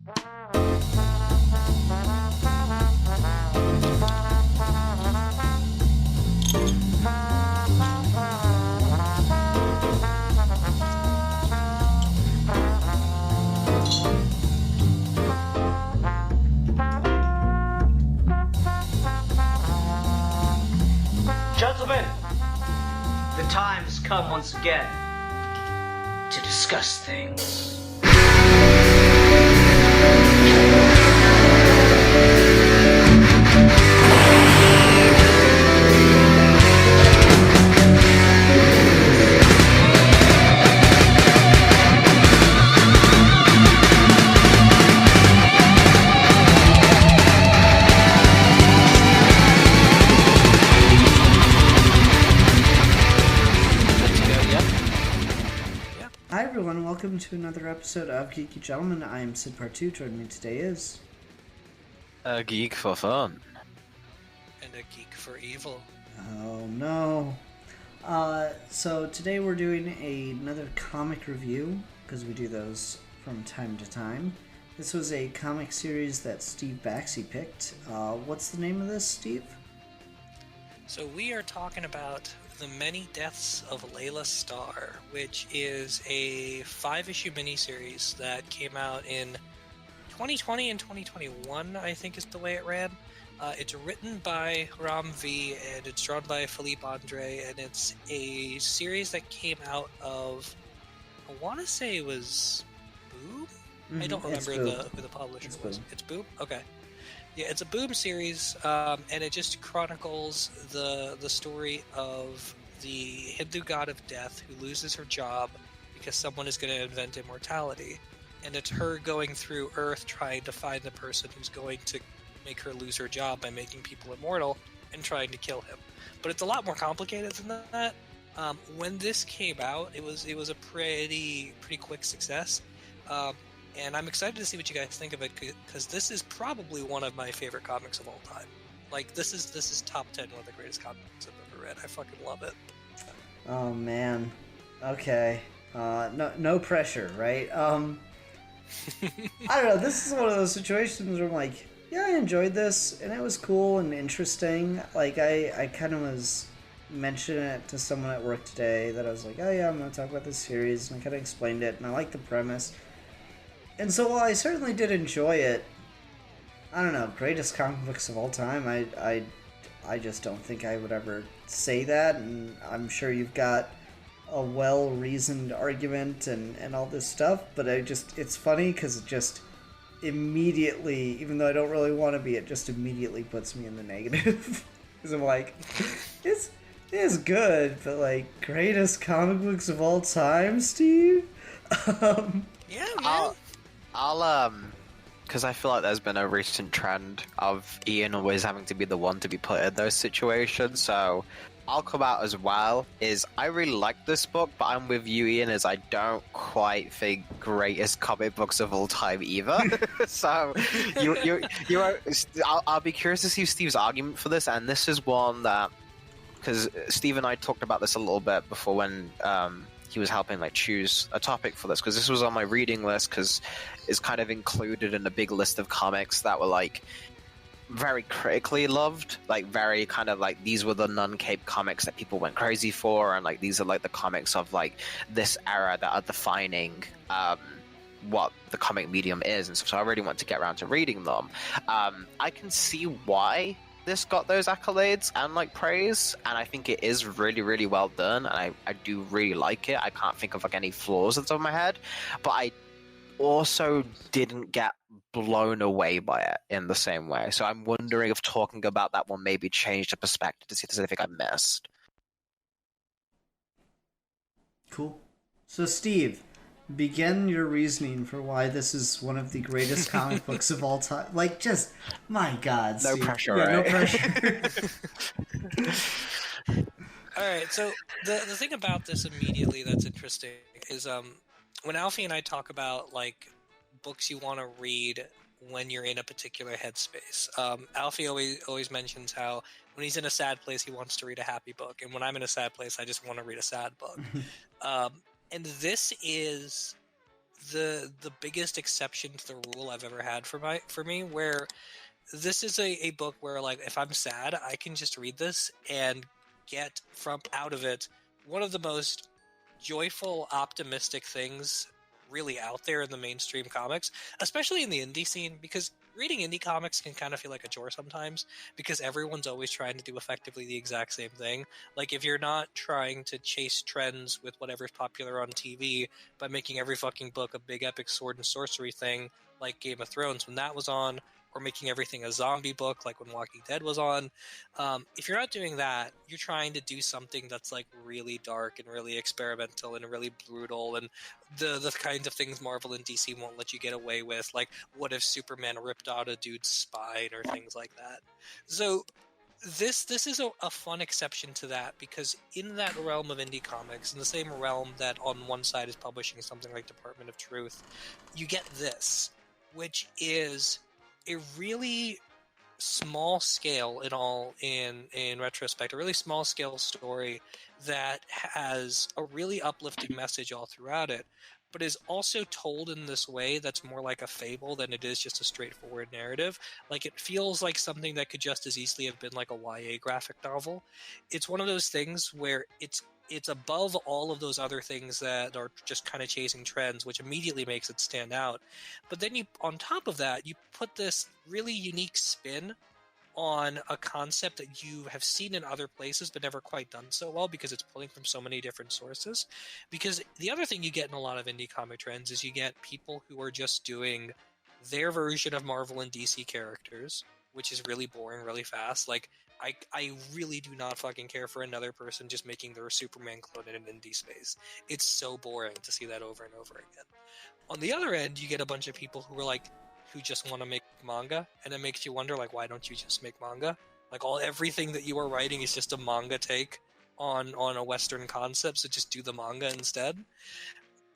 Gentlemen, the time has come once again to discuss things. Welcome to another episode of Geeky Gentlemen. I am Sid Part 2. Joining me today is... A geek for fun. And a geek for evil. Oh no. So today we're doing another comic review, because we do those from time to time. This was a comic series that Steve Baxi picked. What's the name of this, Steve? So we are talking about The Many Deaths of Laila Starr, which is a 5-issue miniseries that came out in 2020 and 2021, I think is the way it ran. It's written by Ram V, and it's drawn by Philippe Andre, and it's a series that came out of, I want to say it was Boom? I don't remember who the publisher was. It's Boom? Okay. Yeah, it's a Boom series, and it just chronicles the story of the Hindu god of death who loses her job because someone is going to invent immortality. And it's her going through Earth trying to find the person who's going to make her lose her job by making people immortal and trying to kill him. But it's a lot more complicated than that. When this came out, it was a pretty quick success. And I'm excited to see what you guys think of it, because this is probably one of my favorite comics of all time. Like, this is top 10 one of the greatest comics I've ever read. I fucking love it. Oh man. Okay. No pressure, right? I don't know, this is one of those situations where I'm like, yeah, I enjoyed this, and it was cool and interesting. Like, I kind of was mentioning it to someone at work today, that I was like, oh yeah, I'm going to talk about this series, and I kind of explained it, and I like the premise. And so while I certainly did enjoy it, I don't know, greatest comic books of all time, I just don't think I would ever say that, and I'm sure you've got a well-reasoned argument and all this stuff, but it's funny because it just immediately, even though I don't really want to be, it just immediately puts me in the negative. Because I'm like, it's good, but like, greatest comic books of all time, Steve? Yeah, man. I'll because I feel like there's been a recent trend of Ian always having to be the one to be put in those situations, so I'll come out as well. I really like this book, but I'm with you, Ian, as I don't quite think greatest comic books of all time either. So I'll be curious to see Steve's argument for this, and this is one that, because Steve and I talked about this a little bit before when he was helping like choose a topic for this, because this was on my reading list, because it's kind of included in a big list of comics that were like very critically loved, like very kind of like, these were the non-cape comics that people went crazy for, and like these are like the comics of like this era that are defining what the comic medium is, and so I really want to get around to reading them. I can see why this got those accolades and like praise, and I think it is really, really well done, and I do really like it. I can't think of like any flaws at the top of my head, but I also didn't get blown away by it in the same way. So I'm wondering if talking about that one maybe changed the perspective to see if there's anything I missed. Cool. So Steve, begin your reasoning for why this is one of the greatest comic books of all time. Like, just, my God, No Steve. pressure, Yeah, right? no pressure. Alright, so the thing about this immediately that's interesting is when Alfie and I talk about like books you want to read when you're in a particular headspace, Alfie always mentions how when he's in a sad place he wants to read a happy book, and when I'm in a sad place I just want to read a sad book. And this is the biggest exception to the rule I've ever had for me, where this is a book where, like, if I'm sad, I can just read this and get from out of it one of the most joyful, optimistic things really out there in the mainstream comics, especially in the indie scene, because reading indie comics can kind of feel like a chore sometimes, because everyone's always trying to do effectively the exact same thing. Like, if you're not trying to chase trends with whatever's popular on TV by making every fucking book a big epic sword and sorcery thing, like Game of Thrones when that was on, or making everything a zombie book like when Walking Dead was on. If you're not doing that, you're trying to do something that's like really dark and really experimental and really brutal, and the kinds of things Marvel and DC won't let you get away with, like what if Superman ripped out a dude's spine or things like that. So this is a fun exception to that, because in that realm of indie comics, in the same realm that on one side is publishing something like Department of Truth, you get this, which is a really small scale in retrospect, a really small scale story that has a really uplifting message all throughout it, but is also told in this way that's more like a fable than it is just a straightforward narrative. Like, it feels like something that could just as easily have been like a YA graphic novel. It's one of those things where it's above all of those other things that are just kind of chasing trends, which immediately makes it stand out. But then you, on top of that, you put this really unique spin on a concept that you have seen in other places but never quite done so well, because it's pulling from so many different sources. Because the other thing you get in a lot of indie comic trends is you get people who are just doing their version of Marvel and DC characters, which is really boring really fast. Like, I really do not fucking care for another person just making their Superman clone in an indie space. It's so boring to see that over and over again. On the other end, you get a bunch of people who are like, who just want to make manga, and it makes you wonder, like, why don't you just make manga? Like, everything that you are writing is just a manga take on a Western concept, so just do the manga instead.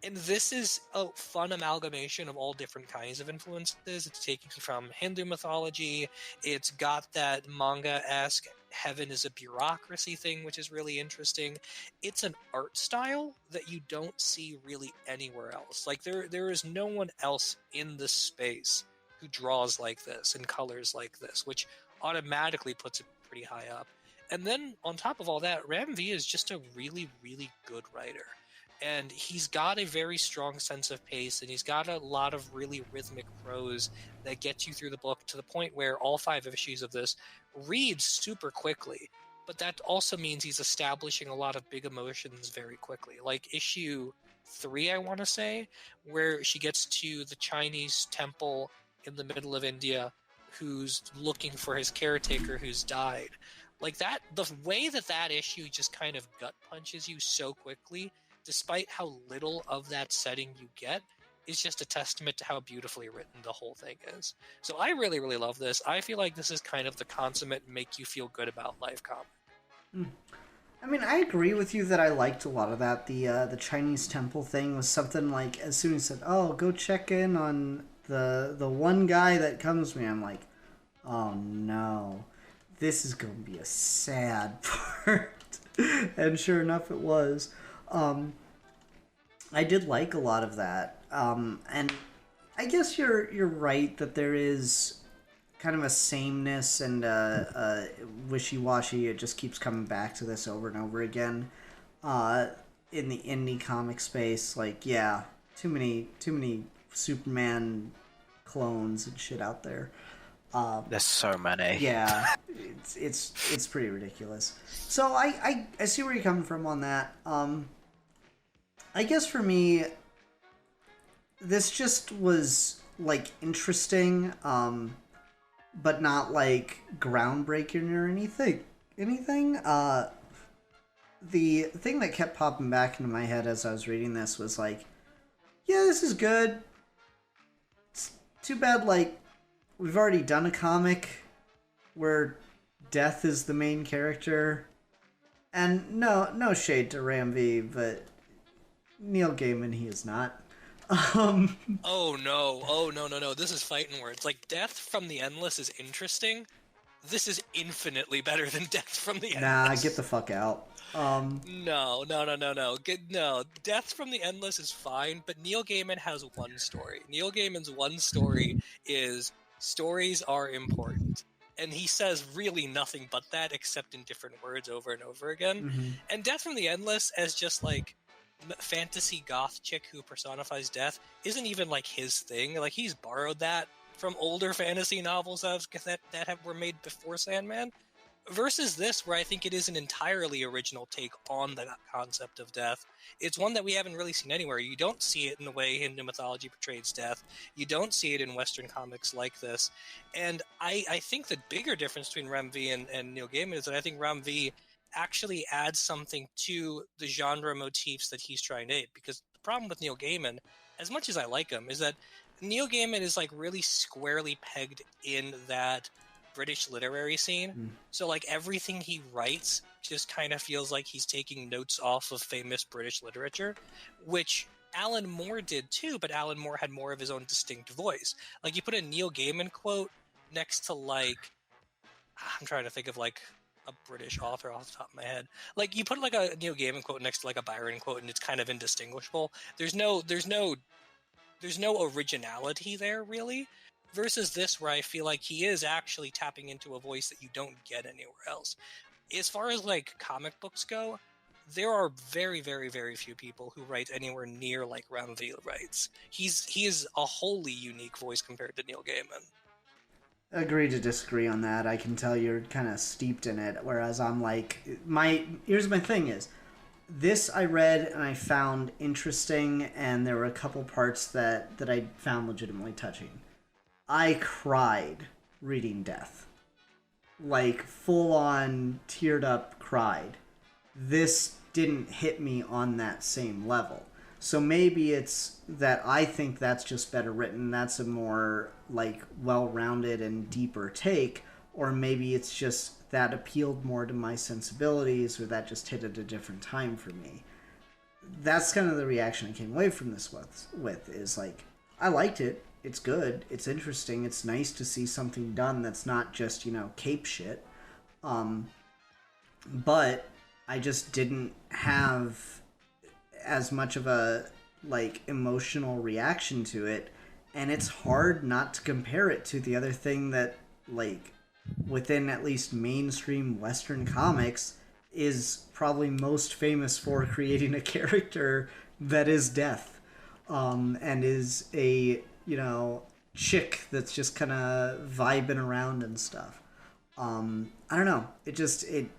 And this is a fun amalgamation of all different kinds of influences. It's taken from Hindu mythology. It's got that manga-esque heaven is a bureaucracy thing, which is really interesting. It's an art style that you don't see really anywhere else. Like, there is no one else in this space who draws like this and colors like this, which automatically puts it pretty high up. And then on top of all that, Ram V is just a really, really good writer. And he's got a very strong sense of pace, and he's got a lot of really rhythmic prose that gets you through the book to the point where all 5 issues of this read super quickly. But that also means he's establishing a lot of big emotions very quickly. Like issue 3, I want to say, where she gets to the Chinese temple in the middle of India who's looking for his caretaker who's died. Like, that, the way that issue just kind of gut punches you so quickly, despite how little of that setting you get, is just a testament to how beautifully written the whole thing is. So I really, really love this. I feel like this is kind of the consummate make you feel good about life comic. I mean, I agree with you that I liked a lot of that. The Chinese temple thing was something like, as soon as you said, "Oh, go check in on the one guy that comes to me," I'm like, "Oh no, this is going to be a sad part." And sure enough, it was. I did like a lot of that, and I guess you're right that there is kind of a sameness and wishy-washy. It just keeps coming back to this over and over again. In the indie comic space, like, yeah, too many Superman clones and shit out there. There's so many. Yeah, it's pretty ridiculous. So I see where you're coming from on that. I guess for me, this just was like interesting, but not like groundbreaking or anything. The thing that kept popping back into my head as I was reading this was like, yeah, this is good. It's too bad, like, we've already done a comic where Death is the main character. And no shade to Ram V, but Neil Gaiman, he is not. Oh no, no. This is fighting words. Like, Death from the Endless is interesting, this is infinitely better than Death from the Nah, Endless. get the fuck out. No. Death from the Endless is fine, but Neil Gaiman has one story. Neil Gaiman's one story is stories are important. And he says really nothing but that, except in different words over and over again. Mhm. And Death from the Endless, as just like fantasy goth chick who personifies death, isn't even like his thing. Like, he's borrowed that from older fantasy novels that were made before Sandman. Versus this, where I think it is an entirely original take on the concept of death. It's one that we haven't really seen anywhere. You don't see it in the way Hindu mythology portrays death. You don't see it in Western comics like this. And I think the bigger difference between Ram V and Neil Gaiman is that I think Ram V actually adds something to the genre motifs that he's trying to aid. Because the problem with Neil Gaiman, as much as I like him, is that Neil Gaiman is like really squarely pegged in that British literary scene. So like everything he writes just kind of feels like he's taking notes off of famous British literature, which Alan Moore did too, but Alan Moore had more of his own distinct voice. Like, you put a Neil Gaiman quote next to, like, I'm trying to think of like a British author off the top of my head. Like, you put like a Neil Gaiman quote next to like a Byron quote and it's kind of indistinguishable. There's no originality there, really. Versus this, where I feel like he is actually tapping into a voice that you don't get anywhere else. As far as like comic books go, there are very, very, very few people who write anywhere near like Ram V writes. He is a wholly unique voice compared to Neil Gaiman. Agree to disagree on that. I can tell you're kind of steeped in it, whereas I'm like, here's my thing is, this I read and I found interesting, and there were a couple parts that I found legitimately touching. I cried reading Death. Like, full on, teared up, cried. This didn't hit me on that same level. So maybe it's that I think that's just better written, that's a more, like, well-rounded and deeper take, or maybe it's just that appealed more to my sensibilities, or that just hit at a different time for me. That's kind of the reaction I came away from this with is, like, I liked it. It's good. It's interesting. It's nice to see something done that's not just, cape shit. But I just didn't have as much of a, like, emotional reaction to it. And it's hard not to compare it to the other thing that, like, within at least mainstream Western comics is probably most famous for creating a character that is death. And is a chick that's just kind of vibing around and stuff. I don't know. It just it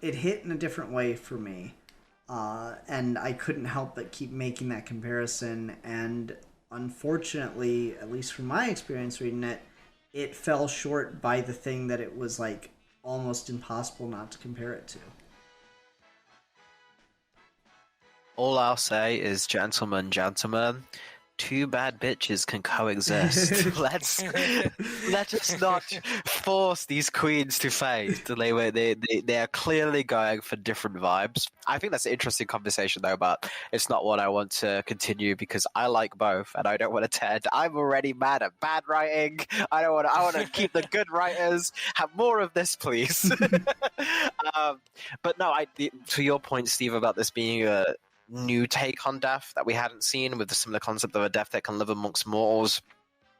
hit in a different way for me, and I couldn't help but keep making that comparison. And unfortunately, at least from my experience reading it, it fell short by the thing that it was like almost impossible not to compare it to. All I'll say is, gentlemen, two bad bitches can coexist. let's just not force these queens to fight. They are clearly going for different vibes. I think that's an interesting conversation though, but it's not one I want to continue because I like both and I don't want to tend. I'm already mad at bad writing. I want to keep the good writers. Have more of this, please. But no, to your point, Steve, about this being a new take on death that we hadn't seen with the similar concept of a death that can live amongst mortals.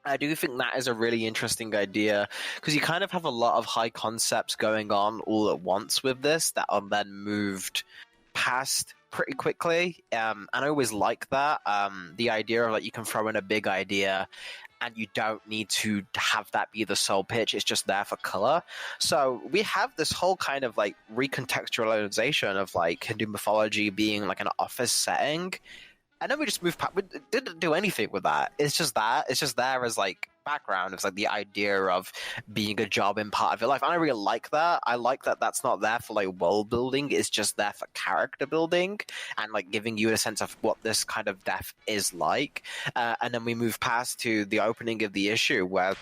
I do think that is a really interesting idea because you kind of have a lot of high concepts going on all at once with this that are then moved past pretty quickly. And I always like that. The idea of like you can throw in a big idea and you don't need to have that be the sole pitch. It's just there for color. So we have this whole kind of like recontextualization of like Hindu mythology being like an office setting. And then we just moved past. We didn't do anything with that. It's just that. It's just there as like background. It's like the idea of being a job in part of your life. And I really like that. I like that that's not there for like world building. It's just there for character building and like giving you a sense of what this kind of death is like. And then we move past to the opening of the issue where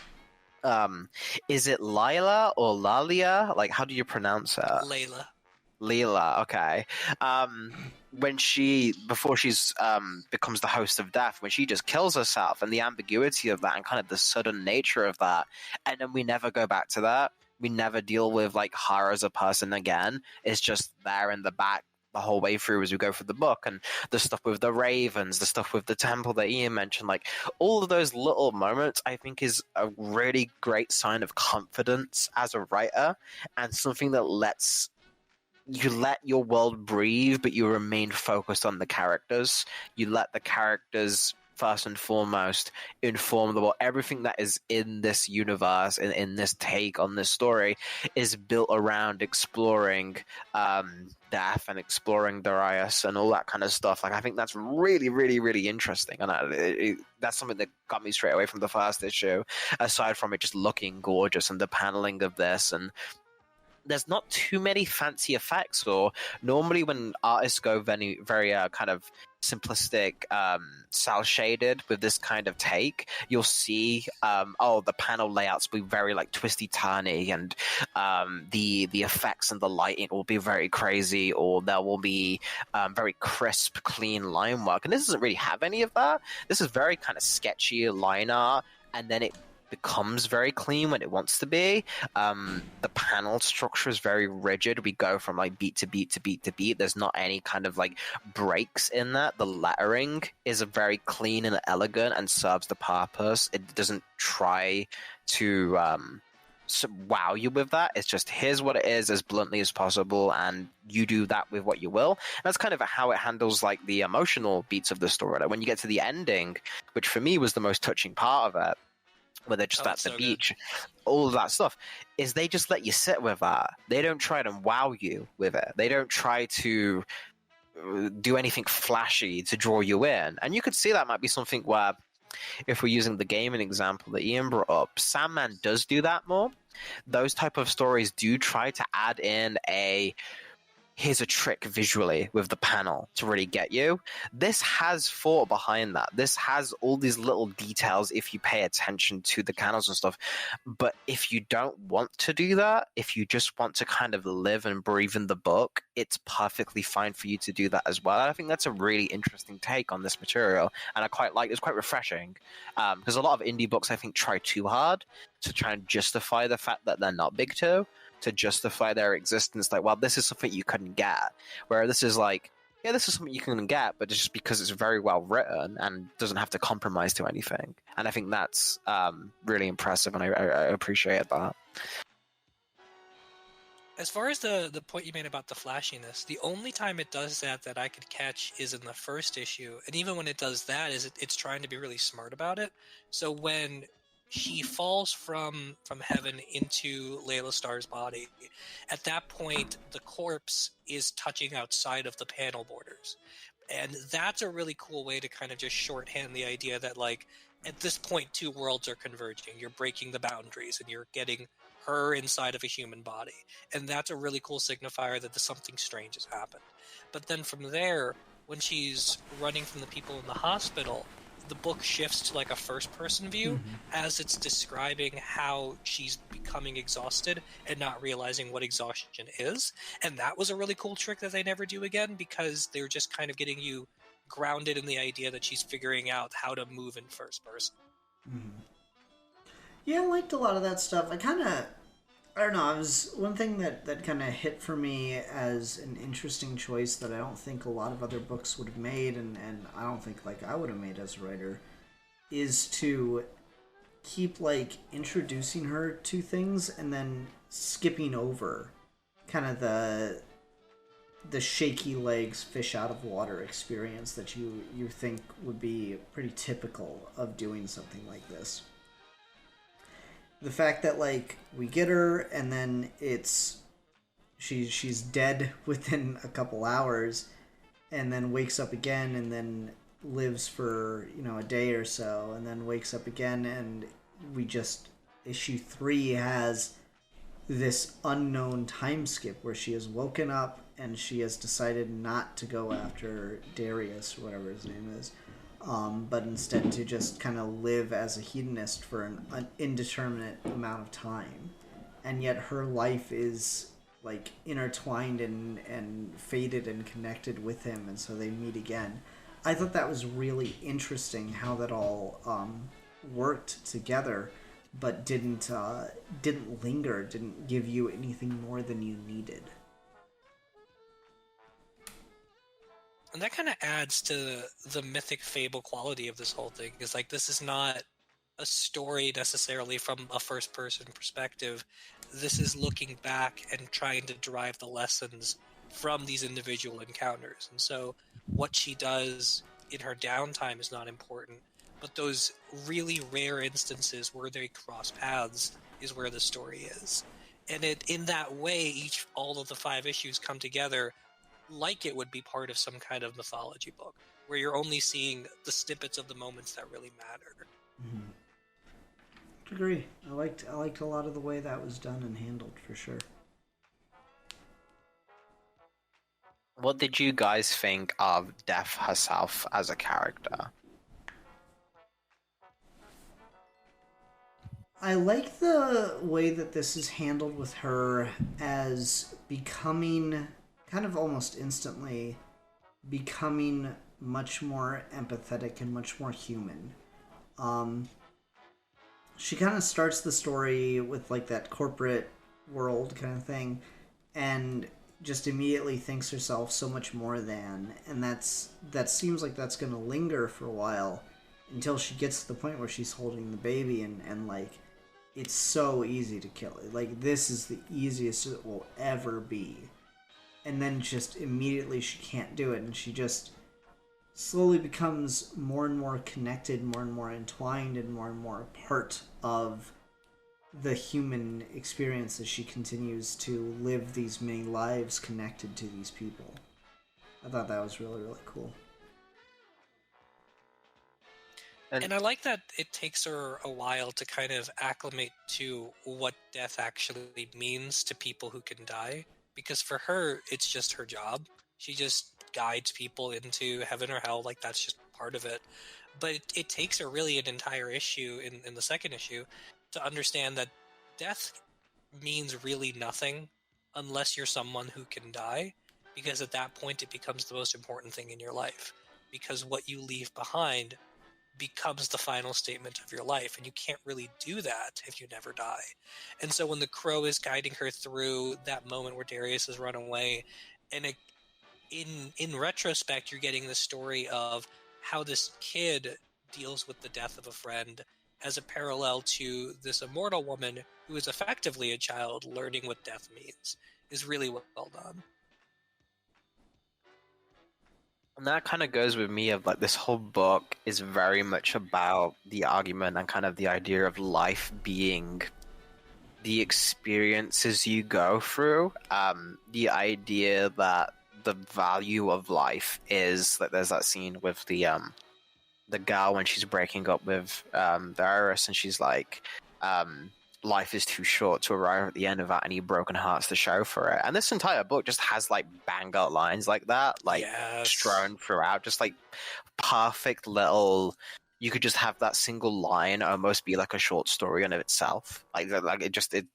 is it Laila or Lalia? Like, how do you pronounce her? Laila. Leela, okay. When before she's becomes the host of death, when she just kills herself, and the ambiguity of that, and kind of the sudden nature of that, and then we never go back to that. We never deal with like her as a person again. It's just there in the back the whole way through as we go through the book, and the stuff with the ravens, the stuff with the temple that Ian mentioned, like all of those little moments, I think is a really great sign of confidence as a writer, and something that lets you let your world breathe, but you remain focused on the characters. You let the characters first and foremost inform the world. Everything that is in this universe, in this take on this story, is built around exploring death and exploring Darius and all that kind of stuff. Like, I think that's really, really, really interesting, and that's something that got me straight away from the first issue. Aside from it just looking gorgeous and the paneling of this, and there's not too many fancy effects, or normally when artists go very, very kind of simplistic, cel shaded with this kind of take, you'll see the panel layouts will be very like twisty turny, and the effects and the lighting will be very crazy, or there will be very crisp, clean line work, and this doesn't really have any of that. This is very kind of sketchy line art, and then it becomes very clean when it wants to be. The panel structure is very rigid. We go from like beat to beat to beat to beat. There's not any kind of like breaks in that. The lettering is very clean and elegant and serves the purpose. It doesn't try to wow you with that. It's just, here's what it is as bluntly as possible, and you do that with what you will. And that's kind of how it handles like the emotional beats of the story. Like when you get to the ending, which for me was the most touching part of it, where they're just at the beach, all of that stuff, is they just let you sit with that. They don't try to wow you with it. They don't try to do anything flashy to draw you in. And you could see that might be something where, if we're using the gaming example that Ian brought up, Sandman does do that more. Those type of stories do try to add in here's a trick visually with the panel to really get you. This has thought behind that. This has all these little details if you pay attention to the panels and stuff. But if you don't want to do that, if you just want to kind of live and breathe in the book, it's perfectly fine for you to do that as well. I think that's a really interesting take on this material, and I quite like. It's quite refreshing, because a lot of indie books, I think, try too hard to try and justify the fact that they're not big two, to justify their existence. Like, well, this is something you couldn't get. Where this is like, yeah, this is something you can get, but just because it's very well written and doesn't have to compromise to anything. And I think that's really impressive, and I appreciate that. As far as the point you made about the flashiness, the only time it does that I could catch is in the first issue. And even when it does that, it's trying to be really smart about it. So when she falls from heaven into Laila Starr's body, at that point, the corpse is touching outside of the panel borders. And that's a really cool way to kind of just shorthand the idea that, like, at this point, two worlds are converging. You're breaking the boundaries, and you're getting her inside of a human body. And that's a really cool signifier that something strange has happened. But then from there, when she's running from the people in the hospital, the book shifts to like a first-person view as it's describing how she's becoming exhausted and not realizing what exhaustion is. And that was a really cool trick that they never do again, because they're just kind of getting you grounded in the idea that she's figuring out how to move in first person. Yeah, I liked a lot of that stuff. I don't know, it was one thing that kind of hit for me as an interesting choice that I don't think a lot of other books would have made, and I don't think like I would have made as a writer, is to keep like introducing her to things and then skipping over kind of the shaky legs fish out of water experience that you think would be pretty typical of doing something like this. The fact that like we get her and then she's dead within a couple hours, and then wakes up again, and then lives for a day or so, and then wakes up again, and we just issue 3 has this unknown time skip where she has woken up and she has decided not to go after Darius, or whatever his name is. But instead to just kind of live as a hedonist for an indeterminate amount of time. And yet her life is like intertwined and fated and connected with him, and so they meet again. I thought that was really interesting how that all worked together, but didn't linger, didn't give you anything more than you needed. And that kind of adds to the mythic fable quality of this whole thing. Is like, this is not a story necessarily from a first person perspective. This is looking back and trying to derive the lessons from these individual encounters. And so what she does in her downtime is not important, but those really rare instances where they cross paths is where the story is. And in that way, all of the 5 issues come together like it would be part of some kind of mythology book, where you're only seeing the snippets of the moments that really matter. Mm-hmm. I agree. I liked a lot of the way that was done and handled, for sure. What did you guys think of Death herself as a character? I like the way that this is handled with her as becoming, kind of almost instantly, becoming much more empathetic and much more human. She kind of starts the story with like that corporate world kind of thing, and just immediately thinks herself so much more than, and that seems like that's going to linger for a while until she gets to the point where she's holding the baby and like, it's so easy to kill it. Like, this is the easiest it will ever be. And then just immediately she can't do it, and she just slowly becomes more and more connected, more and more entwined, and more part of the human experience as she continues to live these many lives connected to these people. I thought that was really, really cool. And I like that it takes her a while to kind of acclimate to what death actually means to people who can die. Because for her, it's just her job. She just guides people into heaven or hell, like that's just part of it. But it takes her really an entire issue in the second issue to understand that death means really nothing unless you're someone who can die. Because at that point, it becomes the most important thing in your life. Because what you leave behind becomes the final statement of your life, and you can't really do that if you never die. And so when the crow is guiding her through that moment where Darius has run away, and in retrospect, you're getting the story of how this kid deals with the death of a friend as a parallel to this immortal woman who is effectively a child learning what death means, is really well done. And that kind of goes with me of like, this whole book is very much about the argument and kind of the idea of life being the experiences you go through. The idea that the value of life is like, there's that scene with the girl when she's breaking up with the heiress, and she's like, life is too short to arrive at the end without any broken hearts to show for it. And this entire book just has like bang-up lines like that, like strewn throughout, just like perfect little. You could just have that single line almost be like a short story in of itself. Like it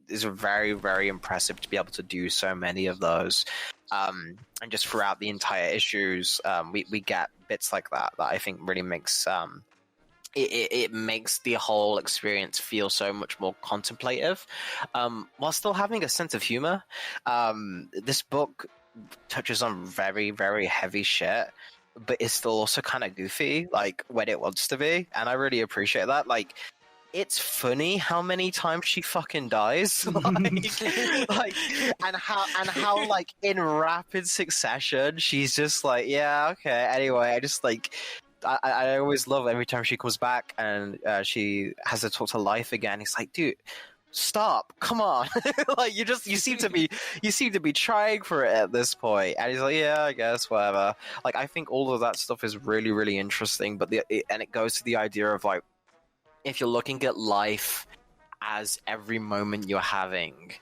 is very, very impressive to be able to do so many of those. And just throughout the entire issues, we get bits like that I think really makes it makes the whole experience feel so much more contemplative, while still having a sense of humor. This book touches on very, very heavy shit, but it's still also kind of goofy, like when it wants to be, and I really appreciate that. Like, it's funny how many times she fucking dies, like, and how like in rapid succession she's just like, yeah, okay, anyway. I just like, I always love every time she comes back and she has to talk to life again. It's like, dude, stop, come on. Like, you seem to be trying for it at this point. And he's like, yeah, I guess, whatever. Like, I think all of that stuff is really, really interesting, but it goes to the idea of like, if you're looking at life as every moment you're having,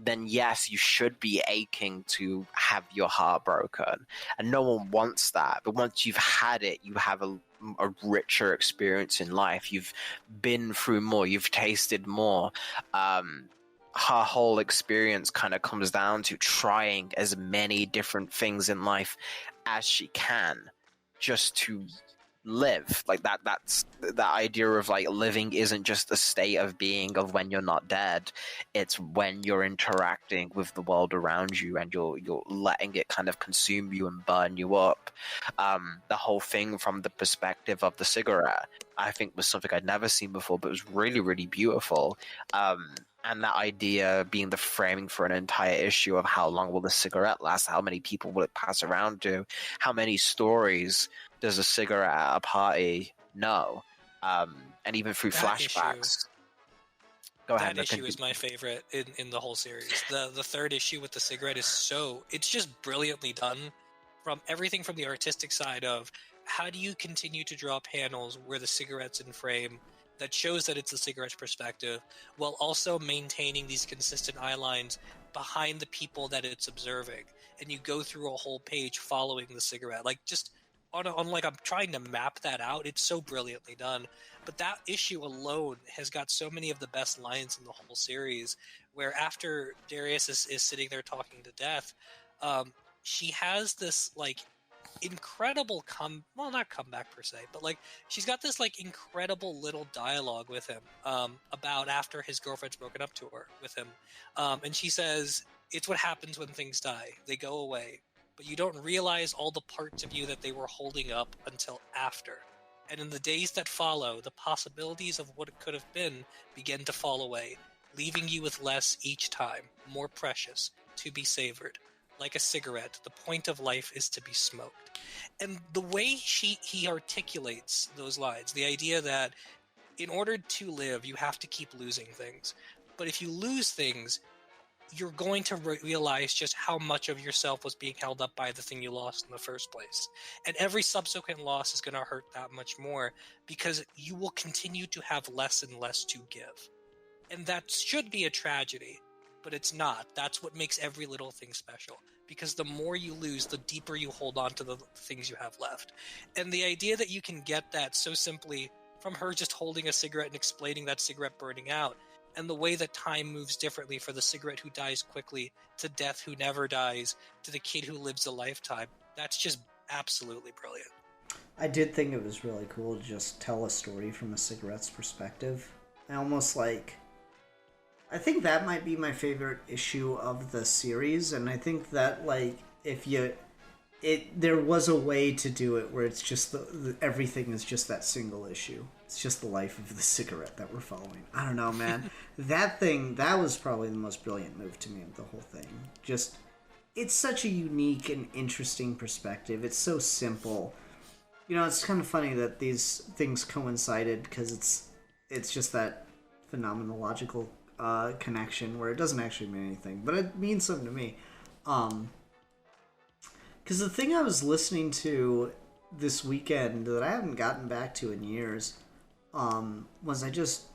then yes, you should be aching to have your heart broken. And no one wants that. But once you've had it, you have a richer experience in life. You've been through more. You've tasted more. her whole experience kind of comes down to trying as many different things in life as she can just to live. Like that's that idea of like living isn't just a state of being of when you're not dead, it's when you're interacting with the world around you and you're letting it kind of consume you and burn you up. The whole thing from the perspective of the cigarette, I think, was something I'd never seen before, but it was really, really beautiful. And that idea being the framing for an entire issue of how long will the cigarette last, how many people will it pass around to, how many stories does a cigarette at a party know, and even through That flashbacks. Go ahead. That issue is my favorite in the whole series. The third issue with the cigarette is it's just brilliantly done, from everything from the artistic side of how do you continue to draw panels where the cigarette's in frame that shows that it's the cigarette's perspective, while also maintaining these consistent eye lines behind the people that it's observing, and you go through a whole page following the cigarette, like just on like I'm trying to map that out. It's so brilliantly done. But that issue alone has got so many of the best lines in the whole series, where after Darius is sitting there talking to Death, she has this like incredible not comeback per se, but like she's got this like incredible little dialogue with him about after his girlfriend's broken up to her with him, and she says, "It's what happens when things die. They go away. But you don't realize all the parts of you that they were holding up until after. And in the days that follow, the possibilities of what it could have been begin to fall away, leaving you with less each time, more precious, to be savored. Like a cigarette, the point of life is to be smoked." And the way he articulates those lines, the idea that in order to live, you have to keep losing things. But if you lose things, you're going to realize just how much of yourself was being held up by the thing you lost in the first place. And every subsequent loss is going to hurt that much more, because you will continue to have less and less to give. And that should be a tragedy, but it's not. That's what makes every little thing special, because the more you lose, the deeper you hold on to the things you have left. And the idea that you can get that so simply from her just holding a cigarette and explaining that cigarette burning out, and the way that time moves differently for the cigarette who dies quickly, to Death who never dies, to the kid who lives a lifetime, that's just absolutely brilliant. I did think it was really cool to just tell a story from a cigarette's perspective. I think that might be my favorite issue of the series, and I think that like there was a way to do it where it's just everything is just that single issue. It's just the life of the cigarette that we're following. I don't know, man. That was probably the most brilliant move to me of the whole thing. Just, it's such a unique and interesting perspective. It's so simple. You know, it's kind of funny that these things coincided, because it's just that phenomenological connection where it doesn't actually mean anything, but it means something to me. Because the thing I was listening to this weekend that I haven't gotten back to in years was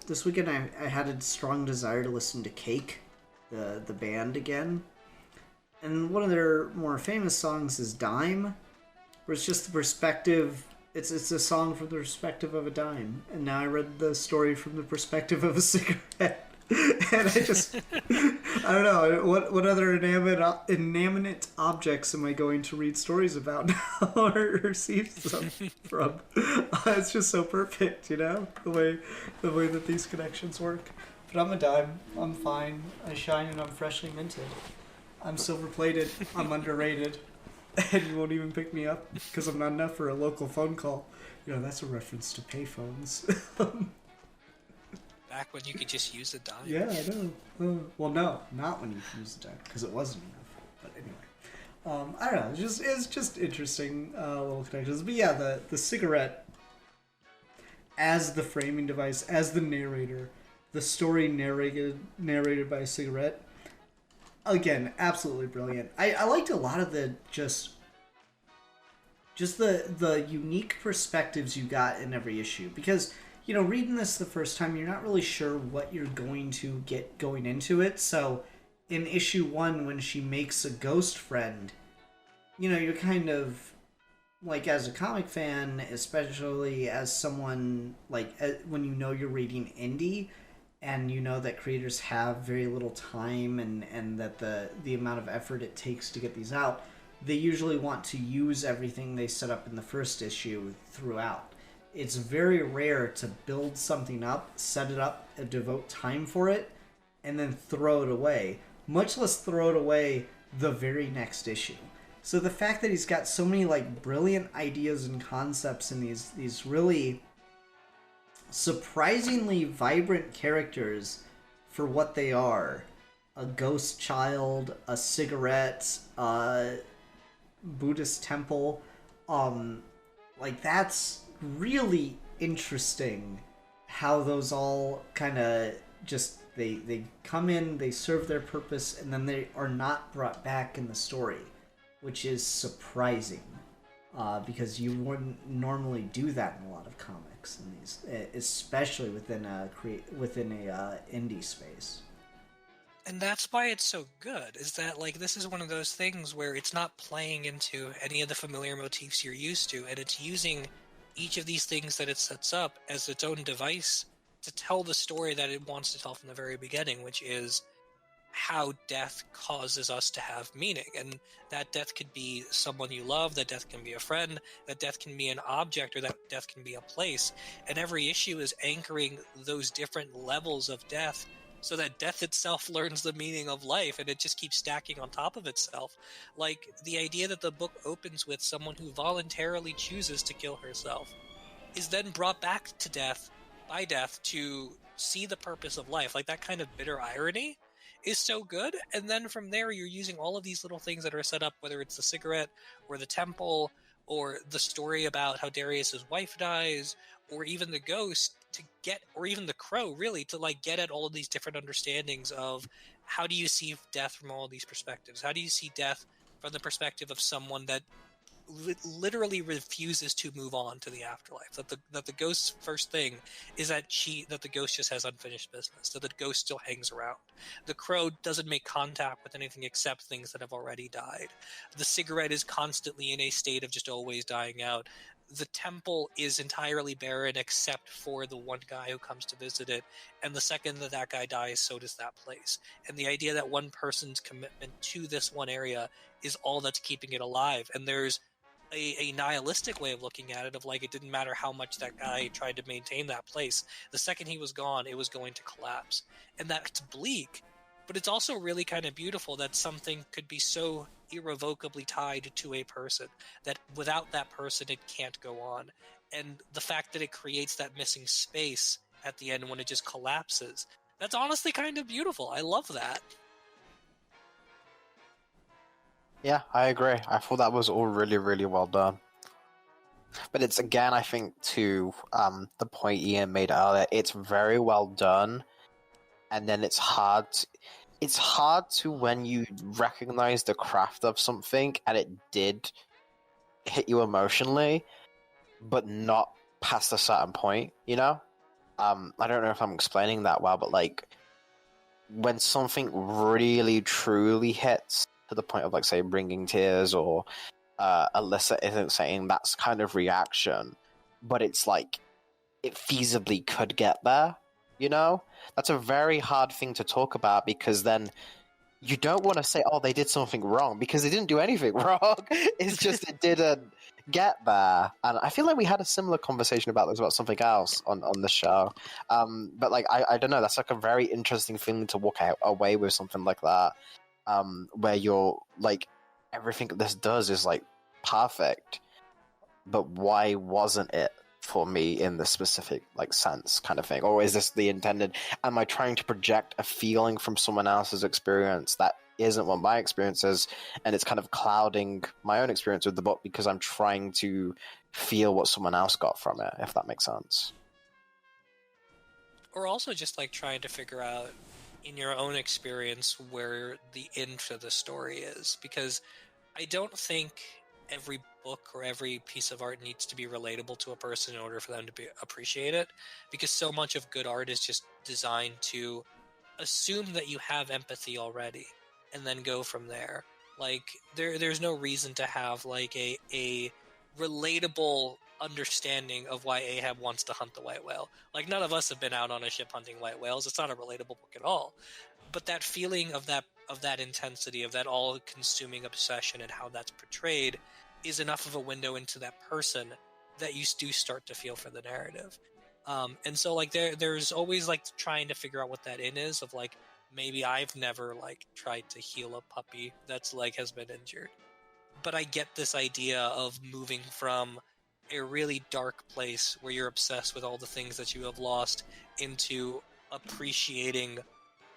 this weekend I had a strong desire to listen to Cake, the band, again. And one of their more famous songs is Dime, where it's just the perspective, it's a song from the perspective of a dime. And now I read the story from the perspective of a cigarette. And I just, I don't know, what other inanimate objects am I going to read stories about now or receive some from? It's just so perfect, you know, the way that these connections work. But I'm a dime, I'm fine, I shine and I'm freshly minted. I'm silver plated, I'm underrated, and you won't even pick me up because I'm not enough for a local phone call. You know, that's a reference to payphones. Back when you could just use a dime. Yeah, I know. Well, no, not when you use a dime, because it wasn't enough. But anyway, I don't know. It's just interesting little connections. But yeah, the cigarette as the framing device, as the narrator, the story narrated by a cigarette. Again, absolutely brilliant. I liked a lot of the just the unique perspectives you got in every issue, because, you know, reading this the first time, you're not really sure what you're going to get going into it. So in issue 1, when she makes a ghost friend, you know, you're kind of like, as a comic fan, especially as someone like when you know you're reading indie and you know that creators have very little time, and that the amount of effort it takes to get these out, they usually want to use everything they set up in the first issue throughout. It's very rare to build something up, set it up, devote time for it, and then throw it away, much less throw it away the very next issue. So the fact that he's got so many like brilliant ideas and concepts and these really surprisingly vibrant characters for what they are, a ghost child, a cigarette, a Buddhist temple, like that's really interesting how those all kind of just they come in, they serve their purpose, and then they are not brought back in the story, which is surprising, because you wouldn't normally do that in a lot of comics, in these, especially within a indie space. And that's why it's so good, is that, like, this is one of those things where it's not playing into any of the familiar motifs you're used to, and it's using each of these things that it sets up as its own device to tell the story that it wants to tell from the very beginning, which is how death causes us to have meaning. And that death could be someone you love, that death can be a friend, that death can be an object, or that death can be a place. And every issue is anchoring those different levels of death so that death itself learns the meaning of life, and it just keeps stacking on top of itself. Like, the idea that the book opens with someone who voluntarily chooses to kill herself is then brought back to death by death to see the purpose of life. Like, that kind of bitter irony is so good. And then from there, you're using all of these little things that are set up, whether it's the cigarette or the temple or the story about how Darius's wife dies, or even the ghost, to get, or even the crow, really, to like get at all of these different understandings of how do you see death from all of these perspectives? How do you see death from the perspective of someone that literally refuses to move on to the afterlife? That the ghost's first thing is that the ghost just has unfinished business, that the ghost still hangs around. The crow doesn't make contact with anything except things that have already died. The cigarette is constantly in a state of just always dying out. The temple is entirely barren except for the one guy who comes to visit it, and the second that guy dies, so does that place. And the idea that one person's commitment to this one area is all that's keeping it alive. And there's a nihilistic way of looking at it, of like, it didn't matter how much that guy tried to maintain that place. The second he was gone, it was going to collapse. And that's bleak, but it's also really kind of beautiful that something could be so irrevocably tied to a person that without that person it can't go on. And the fact that it creates that missing space at the end when it just collapses, that's honestly kind of beautiful. I love that. Yeah, I agree. I thought that was all really, really well done. But it's, again, I think, to the point Ian made earlier, it's very well done, and then it's hard to, when you recognize the craft of something, and it did hit you emotionally, but not past a certain point, you know? I don't know if I'm explaining that well, but, like, when something really, truly hits to the point of, like, say, bringing tears, or Alyssa isn't saying that's kind of reaction, but it's like it feasibly could get there, you know? That's a very hard thing to talk about, because then you don't want to say, oh, they did something wrong, because they didn't do anything wrong. It's just it didn't get there. And I feel like we had a similar conversation about this, about something else on the show. But like, I don't know, that's like a very interesting thing to walk away with something like that, where you're like, everything this does is like perfect, but why wasn't it for me in the specific like sense, kind of thing? Or is this the intended, am I trying to project a feeling from someone else's experience that isn't what my experience is, and it's kind of clouding my own experience with the book because I'm trying to feel what someone else got from it, if that makes sense? Or also just like trying to figure out in your own experience where the end to the story is, because I don't think every book or every piece of art needs to be relatable to a person in order for them to appreciate it, because so much of good art is just designed to assume that you have empathy already and then go from there. Like, there's no reason to have like a relatable understanding of why Ahab wants to hunt the white whale. Like, none of us have been out on a ship hunting white whales. It's not a relatable book at all. But that feeling of that intensity, of that all-consuming obsession and how that's portrayed is enough of a window into that person that you do start to feel for the narrative. And so, like, there's always, like, trying to figure out what that in is, of, like, maybe I've never, like, tried to heal a puppy that's, like, has been injured. But I get this idea of moving from a really dark place where you're obsessed with all the things that you have lost into appreciating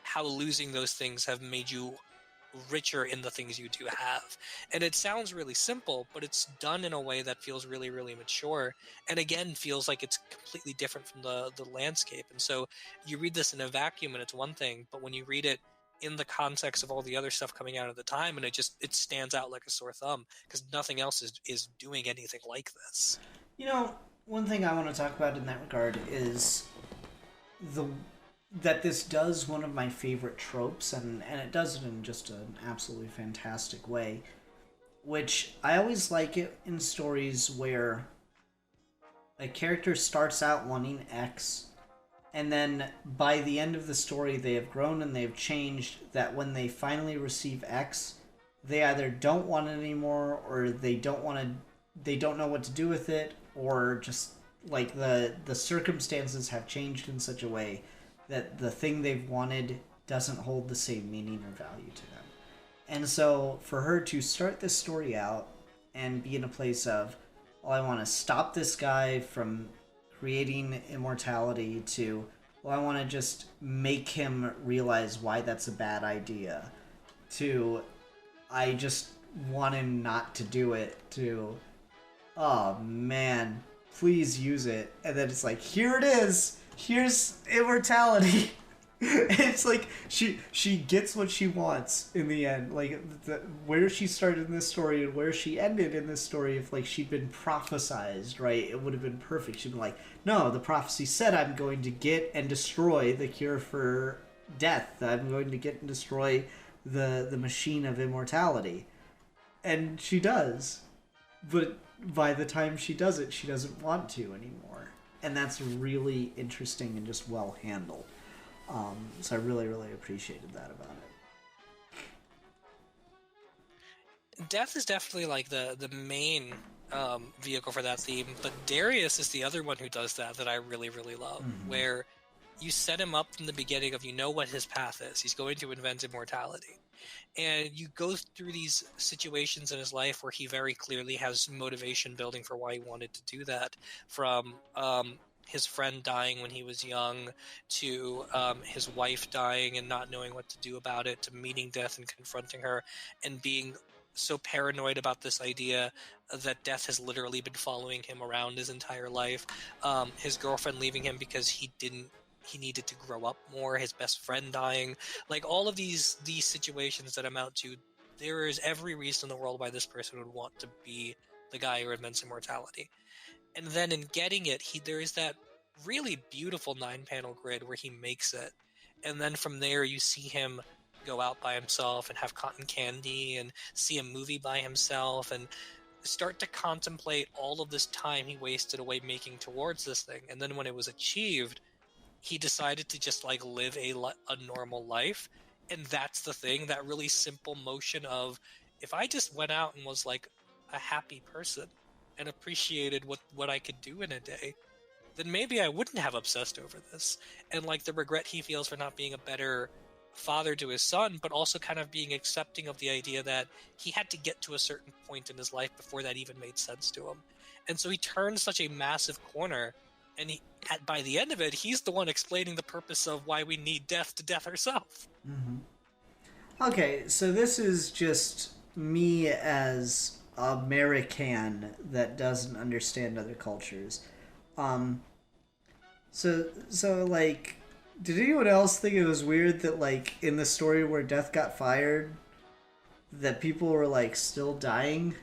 how losing those things have made you richer in the things you do have. And it sounds really simple, but it's done in a way that feels really, really mature, and again feels like it's completely different from the landscape. And so you read this in a vacuum and it's one thing, but when you read it in the context of all the other stuff coming out at the time, and it stands out like a sore thumb because nothing else is doing anything like this. You know, one thing I want to talk about in that regard is that this does one of my favorite tropes, and it does it in just an absolutely fantastic way, which I always like it in stories where a character starts out wanting X, and then by the end of the story they have grown and they've changed, that when they finally receive X, they either don't want it anymore, or they don't know what to do with it, or just like the circumstances have changed in such a way that the thing they've wanted doesn't hold the same meaning or value to them. And so for her to start this story out and be in a place of, well, I want to stop this guy from creating immortality, to, well, I want to just make him realize why that's a bad idea, to, I just want him not to do it, to, oh man, please use it. And then it's like, here it is! Here's immortality. It's like she gets what she wants in the end. Like where she started in this story and where she ended in this story, if like she'd been prophesized, right, it would have been perfect. She'd been like, no, the prophecy said I'm going to get and destroy the cure for death. I'm going to get and destroy the machine of immortality. And she does. But by the time she does it, she doesn't want to anymore. And that's really interesting and just well handled. So I really, really appreciated that about it. Death is definitely like the main vehicle for that theme, but Darius is the other one who does that I really, really love, where you set him up from the beginning of, you know what his path is. He's going to invent immortality. And you go through these situations in his life where he very clearly has motivation building for why he wanted to do that, from his friend dying when he was young, to his wife dying and not knowing what to do about it, to meeting death and confronting her and being so paranoid about this idea that death has literally been following him around his entire life, his girlfriend leaving him because he needed to grow up more, his best friend dying, like all of these situations that amount to, there is every reason in the world why this person would want to be the guy who invents immortality. And then in getting it, there is that really beautiful 9-panel grid where he makes it, and then from there you see him go out by himself and have cotton candy and see a movie by himself and start to contemplate all of this time he wasted away making towards this thing. And then when it was achieved, he decided to just like live a normal life. And that's the thing, that really simple motion of, if I just went out and was like a happy person and appreciated what I could do in a day, then maybe I wouldn't have obsessed over this. And like the regret he feels for not being a better father to his son, but also kind of being accepting of the idea that he had to get to a certain point in his life before that even made sense to him. And so he turns such a massive corner, and by the end of it, he's the one explaining the purpose of why we need death to death herself. Okay, so this is just me as American that doesn't understand other cultures. So like, did anyone else think it was weird that like in the story where Death got fired, that people were like still dying?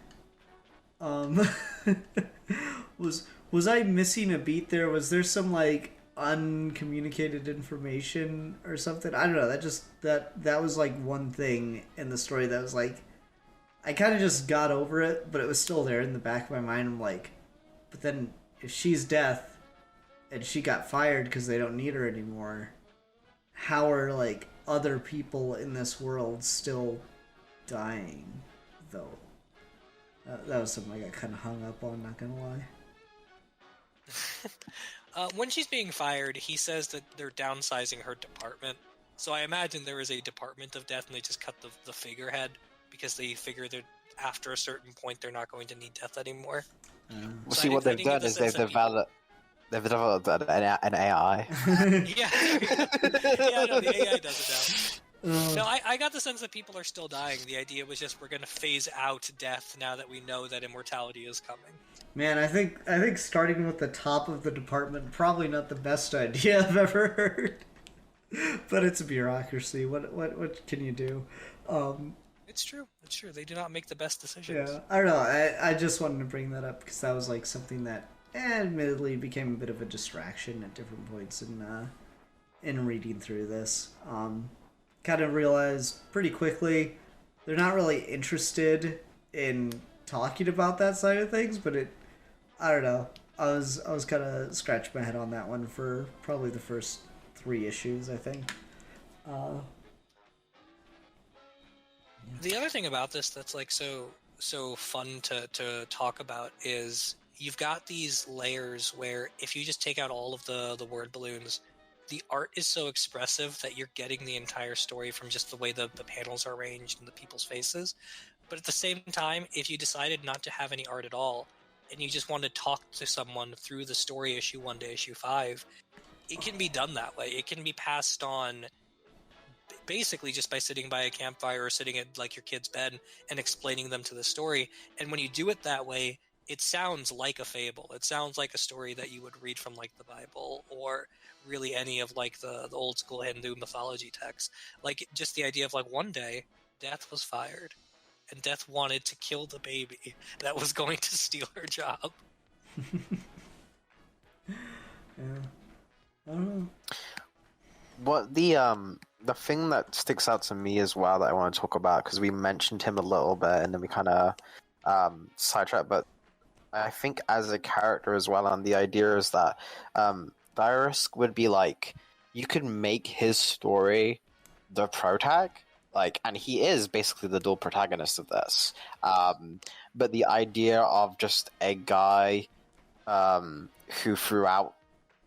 Was I missing a beat there? Was there some like uncommunicated information or something? I don't know. That was like one thing in the story that was like, I kind of just got over it, but it was still there in the back of my mind. I'm like, But then if she's Death and she got fired because they don't need her anymore, how are like other people in this world still dying though? That was something I got kind of hung up on, not gonna lie. When she's being fired, he says that they're downsizing her department. So I imagine there is a department of Death, and they just cut the figurehead because they figure that after a certain point they're not going to need Death anymore. Well, So see, what they've done the is sense that people- they've developed an AI. Yeah, yeah, no, the AI does it now. No, I got the sense that people are still dying. The idea was just we're going to phase out death now that we know that immortality is coming. Man, I think starting with the top of the department probably not the best idea I've ever heard. But it's a bureaucracy. What can you do? It's true. It's true. They do not make the best decisions. Yeah, I don't know. I just wanted to bring that up because that was like something that admittedly became a bit of a distraction at different points in reading through this. Kind of realized pretty quickly they're not really interested in talking about that side of things, but I don't know. I was kind of scratching my head on that one for probably the first 3 issues, I think. The other thing about this that's like so fun to talk about is you've got these layers where if you just take out all of the word balloons, the art is so expressive that you're getting the entire story from just the way the panels are arranged and the people's faces. But at the same time, if you decided not to have any art at all and you just want to talk to someone through the story issue 1 to issue 5, it can be done that way. It can be passed on basically just by sitting by a campfire or sitting at like your kid's bed and explaining them to the story. And when you do it that way, it sounds like a fable. It sounds like a story that you would read from like the Bible or really any of like the old school Hindu mythology texts. Like just the idea of like one day Death was fired and Death wanted to kill the baby that was going to steal her job. Yeah. I don't know. What the thing that sticks out to me as well that I want to talk about, because we mentioned him a little bit and then we kind of sidetracked, but I think as a character as well, and the idea is that Dyrus would be like, you could make his story the protag, like, and he is basically the dual protagonist of this. But the idea of just a guy who throughout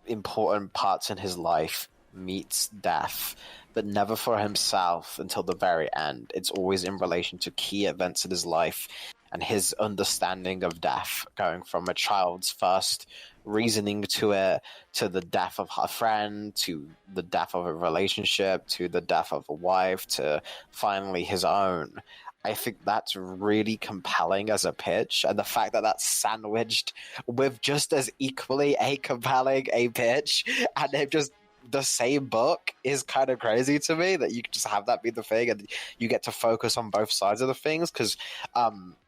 important parts in his life meets death, but never for himself until the very end. It's always in relation to key events in his life and his understanding of death, going from a child's first reasoning to it, to the death of a friend, to the death of a relationship, to the death of a wife, to finally his own. I think that's really compelling as a pitch, and the fact that that's sandwiched with just as equally a compelling a pitch, and they've just the same book is kind of crazy to me, that you can just have that be the thing and you get to focus on both sides of the things. Because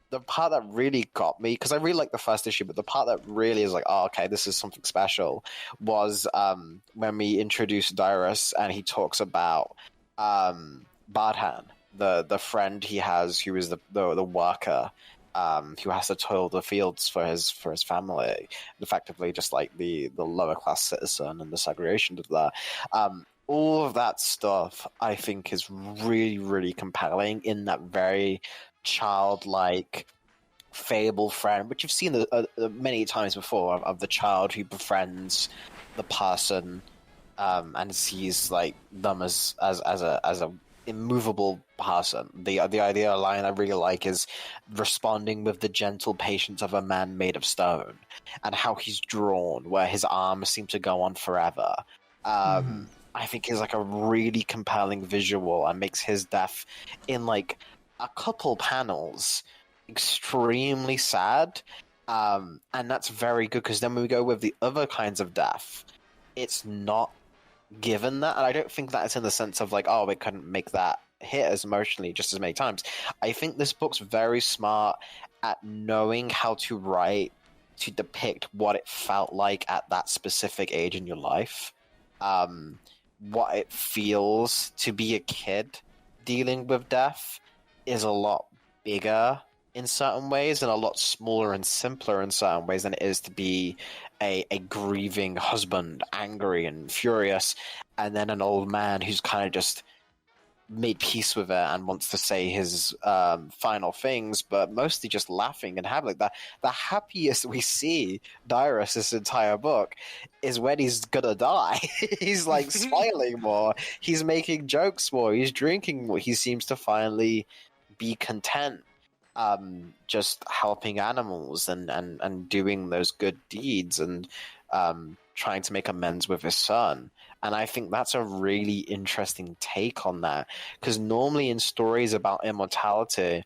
the part that really got me, because I really like the first issue, but the part that really is like, oh, okay, this is something special, was when we introduced Dyrus and he talks about Bardhan, the friend he has who is the worker, who has to toil the fields for his family, effectively just like the lower class citizen and the segregation of that. All of that stuff I think is really, really compelling in that very childlike fable friend, which you've seen many times before, of the child who befriends the person and sees like them as a immovable person. The idea line I really like is responding with the gentle patience of a man made of stone, and how he's drawn, where his arms seem to go on forever. I think is like a really compelling visual and makes his death in like a couple panels extremely sad. And that's very good, because then when we go with the other kinds of death, it's not given that, and I don't think that it's in the sense of like, oh, we couldn't make that hit as emotionally just as many times. I think this book's very smart at knowing how to write to depict what it felt like at that specific age in your life, what it feels to be a kid dealing with death is a lot bigger in certain ways and a lot smaller and simpler in certain ways than it is to be a grieving husband, angry and furious, and then an old man who's kind of just made peace with it and wants to say his final things, but mostly just laughing and happy. Like that, the happiest we see Dyrus this entire book is when he's gonna die. He's like smiling more. He's making jokes more. He's drinking more. He seems to finally be content. Just helping animals and doing those good deeds and trying to make amends with his son. And I think that's a really interesting take on that. Because normally in stories about immortality,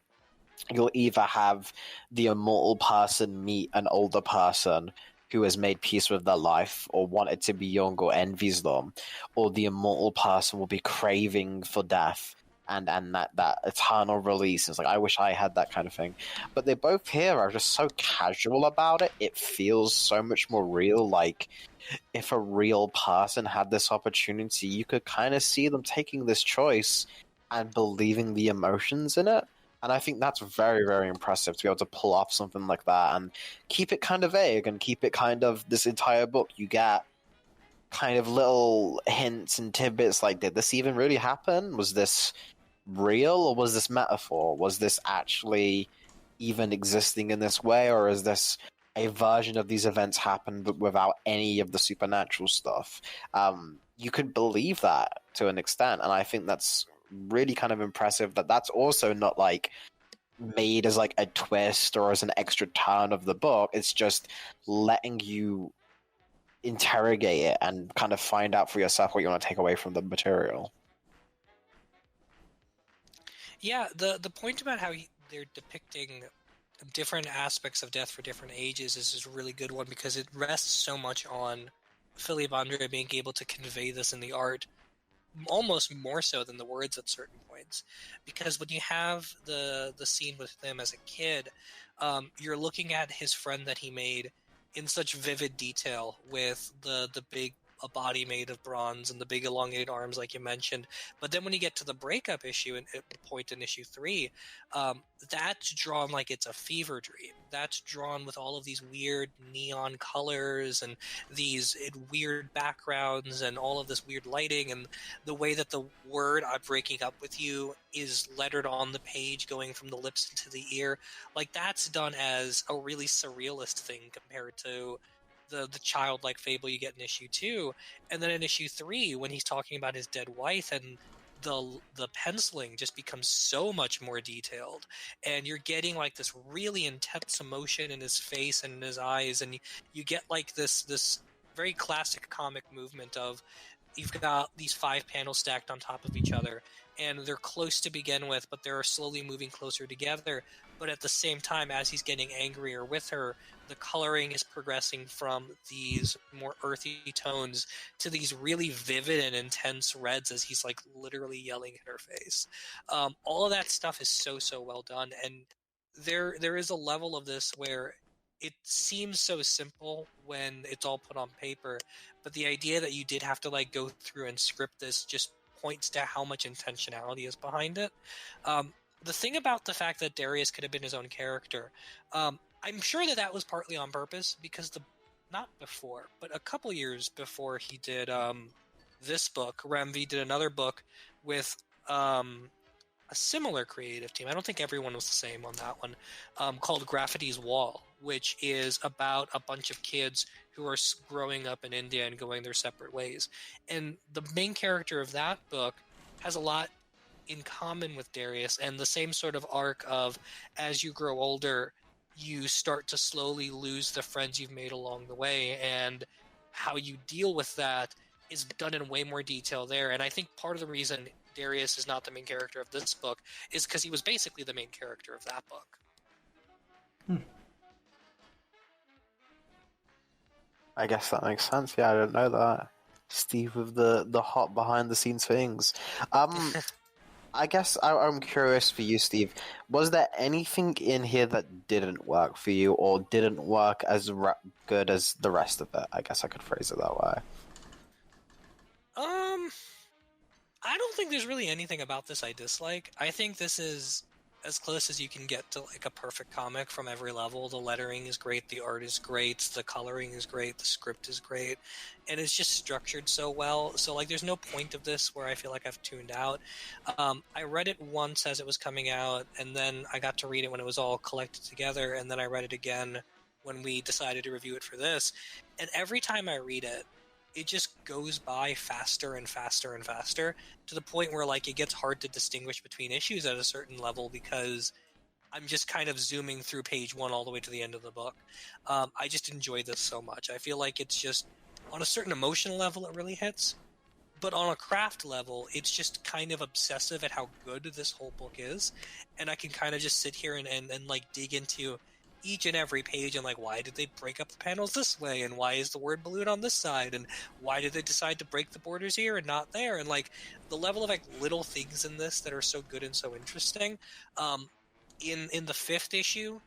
you'll either have the immortal person meet an older person who has made peace with their life or wanted to be young or envies them, or the immortal person will be craving for death and that eternal release. It's like, I wish I had that kind of thing. But they both here are just so casual about it. It feels so much more real. Like, if a real person had this opportunity, you could kind of see them taking this choice and believing the emotions in it. And I think that's very, very impressive to be able to pull off something like that and keep it kind of vague and keep it kind of, this entire book, you get kind of little hints and tidbits like, did this even really happen? Was this real or was this metaphor? Was this actually even existing in this way, or is this a version of these events happened but without any of the supernatural stuff? You could believe that to an extent, and I think that's really kind of impressive that that's also not like made as like a twist or as an extra turn of the book. It's just letting you interrogate it and kind of find out for yourself what you want to take away from the material. Yeah, the point about how they're depicting different aspects of death for different ages is a really good one, because it rests so much on Philippe Andre being able to convey this in the art, almost more so than the words at certain points. Because when you have the scene with him as a kid, you're looking at his friend that he made in such vivid detail, with the big a body made of bronze and the big elongated arms, like you mentioned. But then when you get to the breakup issue and point in issue 3, that's drawn like it's a fever dream. That's drawn with all of these weird neon colors and these weird backgrounds and all of this weird lighting, and the way that the word "I'm breaking up with you" is lettered on the page, going from the lips into the ear. Like, that's done as a really surrealist thing compared to the childlike fable you get in issue 2. And then in issue 3, when he's talking about his dead wife, and the penciling just becomes so much more detailed, and you're getting like this really intense emotion in his face and in his eyes, and you get like this very classic comic movement of, you've got these 5 panels stacked on top of each other, and they're close to begin with, but they're slowly moving closer together. But at the same time, as he's getting angrier with her, the coloring is progressing from these more earthy tones to these really vivid and intense reds as he's like literally yelling in her face. All of that stuff is so well done, and there is a level of this where it seems so simple when it's all put on paper, but the idea that you did have to like go through and script this just points to how much intentionality is behind it. The thing about the fact that Darius could have been his own character, I'm sure that was partly on purpose, because not before, but a couple years before he did this book, Remvi did another book with a similar creative team. I don't think everyone was the same on that one, called Graffiti's Wall, which is about a bunch of kids who are growing up in India and going their separate ways. And the main character of that book has a lot in common with Darius, and the same sort of arc of, as you grow older, you start to slowly lose the friends you've made along the way, and how you deal with that is done in way more detail there. And I think part of the reason Darius is not the main character of this book is because he was basically the main character of that book. I guess that makes sense. Yeah, I didn't know that. Steve with the hot behind the scenes things. I guess I'm curious for you, Steve. Was there anything in here that didn't work for you, or didn't work as good as the rest of it? I guess I could phrase it that way. I don't think there's really anything about this I dislike. I think this is as close as you can get to like a perfect comic from every level. The lettering is great, the art is great, the coloring is great, the script is great, and it's just structured so well. So like, there's no point of this where I feel like I've tuned out. I read it once as it was coming out, and then I got to read it when it was all collected together, and then I read it again when we decided to review it for this. And every time I read it, it just goes by faster and faster and faster, to the point where like it gets hard to distinguish between issues at a certain level, because I'm just kind of zooming through page one all the way to the end of the book. I just enjoy this so much. I feel like it's just, on a certain emotional level, it really hits. But on a craft level, it's just kind of obsessive at how good this whole book is. And I can kind of just sit here and like dig into each and every page and like, why did they break up the panels this way, and why is the word balloon on this side, and why did they decide to break the borders here and not there, and like the level of like little things in this that are so good and so interesting. In the fifth issue,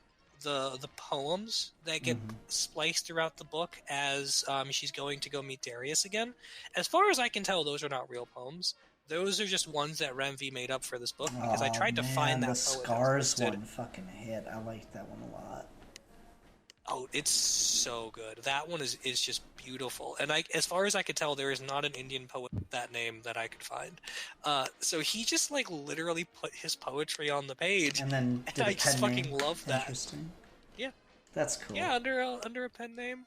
the poems that get spliced throughout the book as she's going to go meet Darius again, as far as I can tell, those are not real poems. Those are just ones that Remvi made up for this book, because I tried to find that the poet Scars one fucking hit. I liked that one a lot. Oh, it's so good. That one is just beautiful. And as far as I could tell, there is not an Indian poet with that name that I could find. So he just like literally put his poetry on the page, and then and I just fucking love that. Interesting. Yeah, that's cool. Yeah, under a pen name.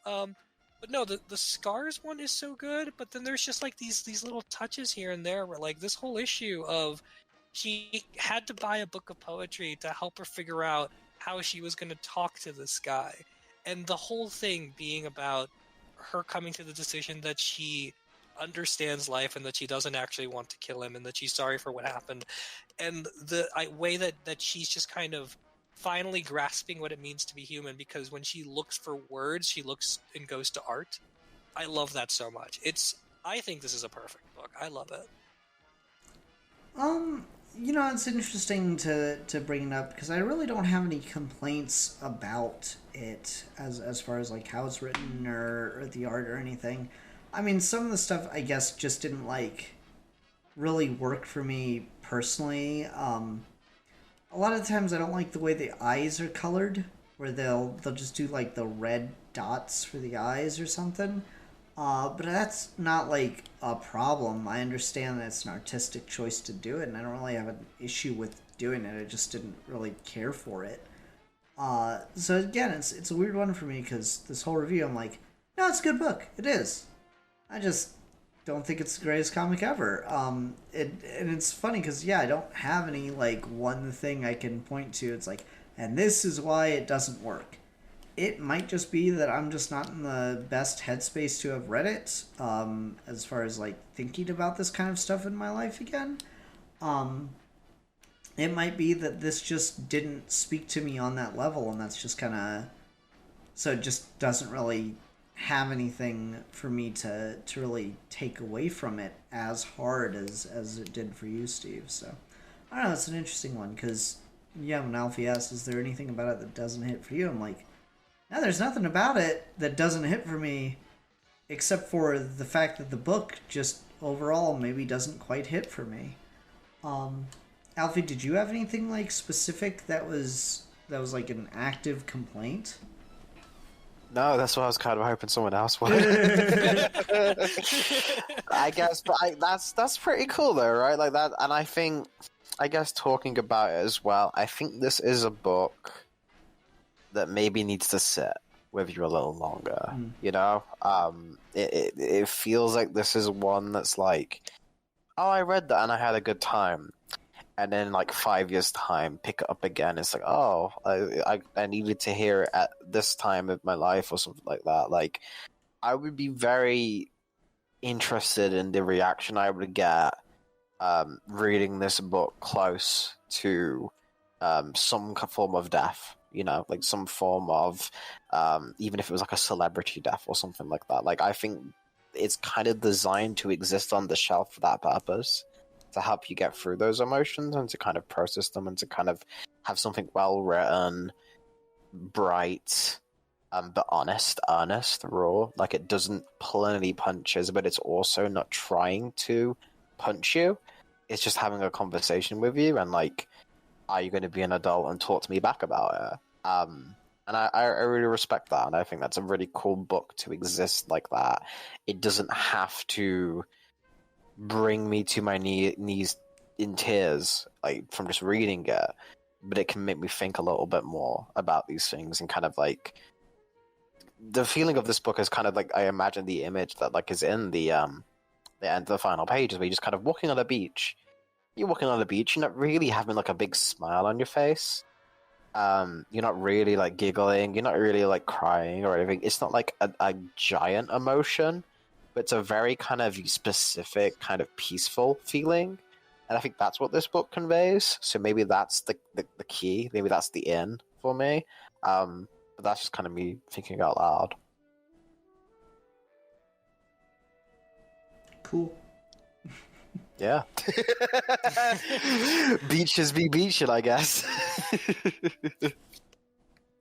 But no, the Scars one is so good. But then there's just like these little touches here and there where like this whole issue of she had to buy a book of poetry to help her figure out how she was going to talk to this guy. And the whole thing being about her coming to the decision that she understands life and that she doesn't actually want to kill him and that she's sorry for what happened. And the way that she's just kind of finally grasping what it means to be human, because when she looks for words, she looks and goes to art. I love that so much. I think this is a perfect book. I love it. It's interesting to bring it up, because I really don't have any complaints about it as far as like how it's written or the art or anything. I mean, some of the stuff I guess just didn't like really work for me personally. A lot of times I don't like the way the eyes are colored, where they'll just do like the red dots for the eyes or something. But that's not like a problem. I understand that it's an artistic choice to do it, and I don't really have an issue with doing it. I just didn't really care for it. So again, it's a weird one for me, because this whole review, I'm like, no, it's a good book. It is. I just don't think it's the greatest comic ever. And it's funny because I don't have any like one thing I can point to. It's like, and this is why it doesn't work. It might just be that I'm just not in the best headspace to have read it, as far as like thinking about this kind of stuff in my life again. It might be that this just didn't speak to me on that level, and that's just kind of, so it just doesn't really have anything for me to really take away from it as hard as it did for you, Steve. So I don't know, it's an interesting one, because when Alfie asks, is there anything about it that doesn't hit for you, I'm like, no, there's nothing about it that doesn't hit for me, except for the fact that the book just overall maybe doesn't quite hit for me. Alfie, did you have anything like specific that was like an active complaint? No, that's what I was kind of hoping someone else would. I guess, but that's pretty cool though, right? Like that, and I guess talking about it as well, I think this is a book that maybe needs to sit with you a little longer. You know, it feels like this is one that's like, oh, I read that and I had a good time. And then, like 5 years' time, pick it up again. It's like, oh, I needed to hear it at this time of my life or something like that. Like, I would be very interested in the reaction I would get reading this book close to some form of death. You know, like some form of, even if it was like a celebrity death or something like that. Like, I think it's kind of designed to exist on the shelf for that purpose, to help you get through those emotions and to kind of process them and to kind of have something well written, bright, but honest, earnest, raw. Like, it doesn't pull any punches, but it's also not trying to punch you. It's just having a conversation with you, and like, are you going to be an adult and talk to me back about it? And I really respect that, and I think that's a really cool book to exist like that. It doesn't have to bring me to my knees in tears, like from just reading it, but it can make me think a little bit more about these things, and kind of like the feeling of this book is kind of like, I imagine the image that like is in the end of the final pages, where you're just kind of walking on a beach. You're walking on the beach, you're not really having like a big smile on your face. You're not really like giggling, you're not really like crying or anything. It's not like a giant emotion, but it's a very kind of specific, kind of peaceful feeling. And I think that's what this book conveys. So maybe that's the key. Maybe that's the in for me. But that's just kind of me thinking out loud. Cool. Yeah. Beaches be beaching, I guess.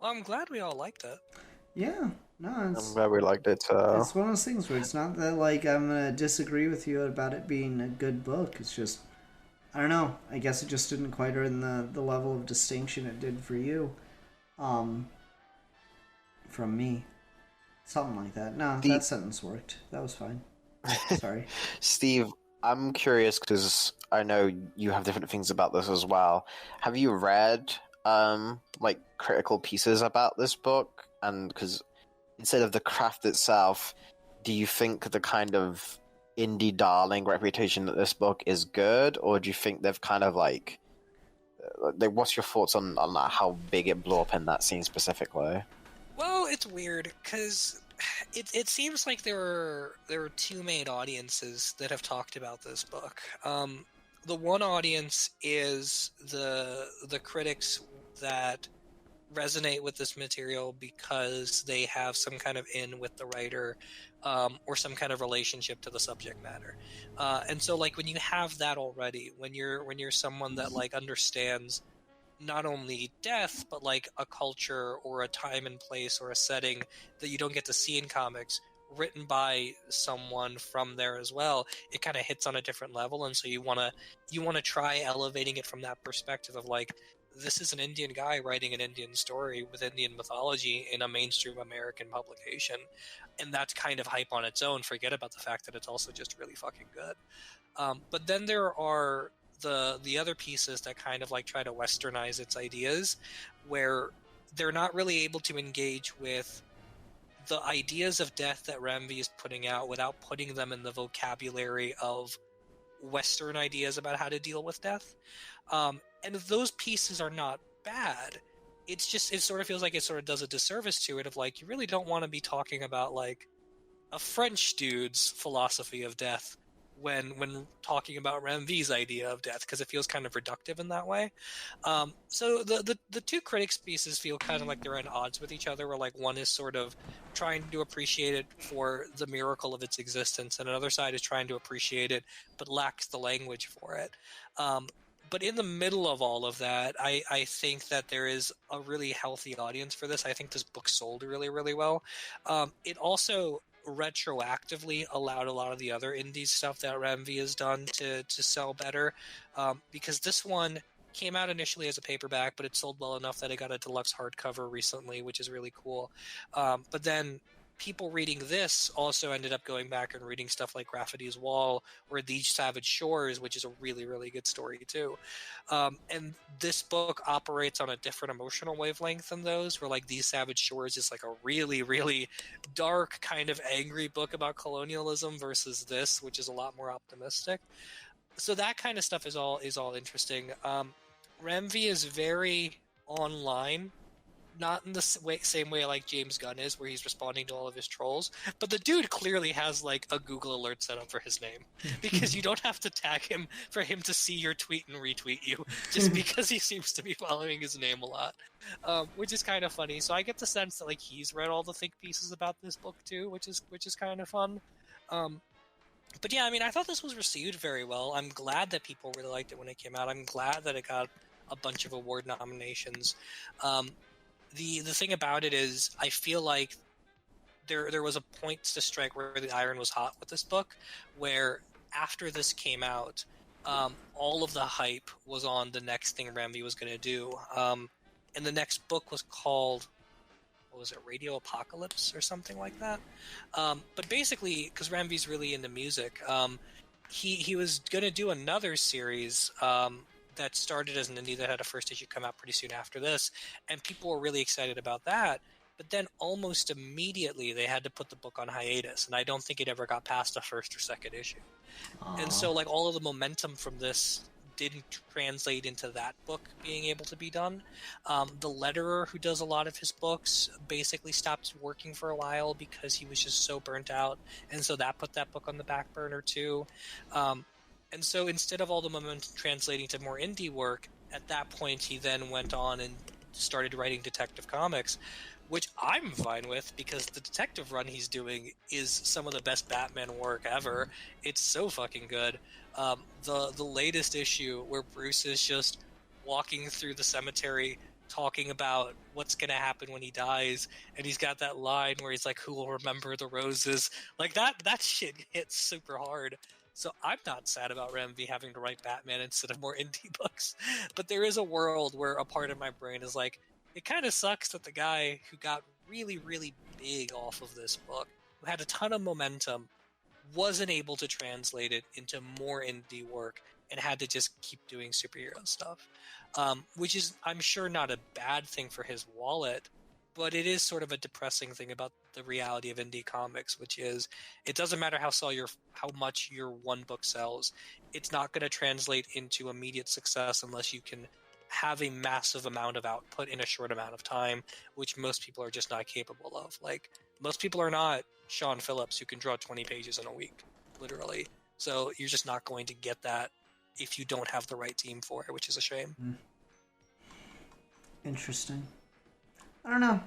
Well, I'm glad we all liked it. Yeah. No, I'm glad we liked it. it's one of those things where it's not that like I'm gonna disagree with you about it being a good book. It's just, I don't know. I guess it just didn't quite earn the level of distinction it did for you. From me. Something like that. No, that sentence worked. That was fine. Sorry. Steve, I'm curious because I know you have different things about this as well. Have you read like critical pieces about this book? And because instead of the craft itself, do you think the kind of indie darling reputation that this book is good, or do you think they've kind of like what's your thoughts on that, how big it blew up in that scene specifically? Well, it's weird because it seems like there were two main audiences that have talked about this book. The one audience is the critics that resonate with this material because they have some kind of in with the writer, or some kind of relationship to the subject matter. And so, like, when you have that already, when you're someone that like understands not only death, but like a culture or a time and place or a setting that you don't get to see in comics, written by someone from there as well, it kind of hits on a different level. And so you want to try elevating it from that perspective of like, this is an Indian guy writing an Indian story with Indian mythology in a mainstream American publication, and that's kind of hype on its own. Forget about the fact that it's also just really fucking good. But then there are the other pieces that kind of like try to westernize its ideas, where they're not really able to engage with the ideas of death that Ramvi is putting out without putting them in the vocabulary of Western ideas about how to deal with death. And those pieces are not bad. It's just, it sort of feels like it sort of does a disservice to it of like, you really don't want to be talking about like a French dude's philosophy of death when talking about Ramvi's idea of death, because it feels kind of reductive in that way. So the two critics pieces feel kind of like they're at odds with each other, where like one is sort of trying to appreciate it for the miracle of its existence, and another side is trying to appreciate it but lacks the language for it. But in the middle of all of that, I think that there is a really healthy audience for this. I think this book sold really, really well. It also retroactively allowed a lot of the other indie stuff that Ramvi has done to sell better, because this one came out initially as a paperback, but it sold well enough that it got a deluxe hardcover recently, which is really cool. But then people reading this also ended up going back and reading stuff like Graffiti's Wall or These Savage Shores, which is a really, really good story too. And this book operates on a different emotional wavelength than those, where like These Savage Shores is like a really, really dark kind of angry book about colonialism versus this, which is a lot more optimistic. So that kind of stuff is all interesting. Ramvi is very online, not in the same way like James Gunn is, where he's responding to all of his trolls, but the dude clearly has like a Google alert set up for his name, because you don't have to tag him for him to see your tweet and retweet you, just because he seems to be following his name a lot, which is kind of funny. So I get the sense that like he's read all the think pieces about this book too, which is kind of fun. But yeah, I mean, I thought this was received very well. I'm glad that people really liked it when it came out. I'm glad that it got a bunch of award nominations. The thing about it is, I feel like there was a point to strike where the iron was hot with this book, where after this came out, all of the hype was on the next thing Ramvi was going to do. And the next book was called, what was it, Radio Apocalypse or something like that? But basically, because Ramvi's really into music, he was going to do another series that started as an indie that had a first issue come out pretty soon after this, and people were really excited about that. But then almost immediately they had to put the book on hiatus, and I don't think it ever got past the first or second issue. And so, like, all of the momentum from this didn't translate into that book being able to be done. The letterer who does a lot of his books basically stopped working for a while because he was just so burnt out, and so that put that book on the back burner too. And so instead of all the momentum translating to more indie work, at that point he then went on and started writing Detective Comics, which I'm fine with because the detective run he's doing is some of the best Batman work ever. It's so fucking good. The latest issue where Bruce is just walking through the cemetery talking about what's going to happen when he dies, and he's got that line where he's like, who will remember the roses? Like, that shit hits super hard. So I'm not sad about Remvi having to write Batman instead of more indie books. But there is a world where a part of my brain is like, it kind of sucks that the guy who got really, really big off of this book, who had a ton of momentum, wasn't able to translate it into more indie work and had to just keep doing superhero stuff. Which is, I'm sure, not a bad thing for his wallet, but it is sort of a depressing thing about the reality of indie comics, which is it doesn't matter how much your one book sells, it's not going to translate into immediate success unless you can have a massive amount of output in a short amount of time, which most people are just not capable of. Like, most people are not Sean Phillips, who can draw 20 pages in a week, literally. So you're just not going to get that if you don't have the right team for it, which is a shame. Interesting. I don't know.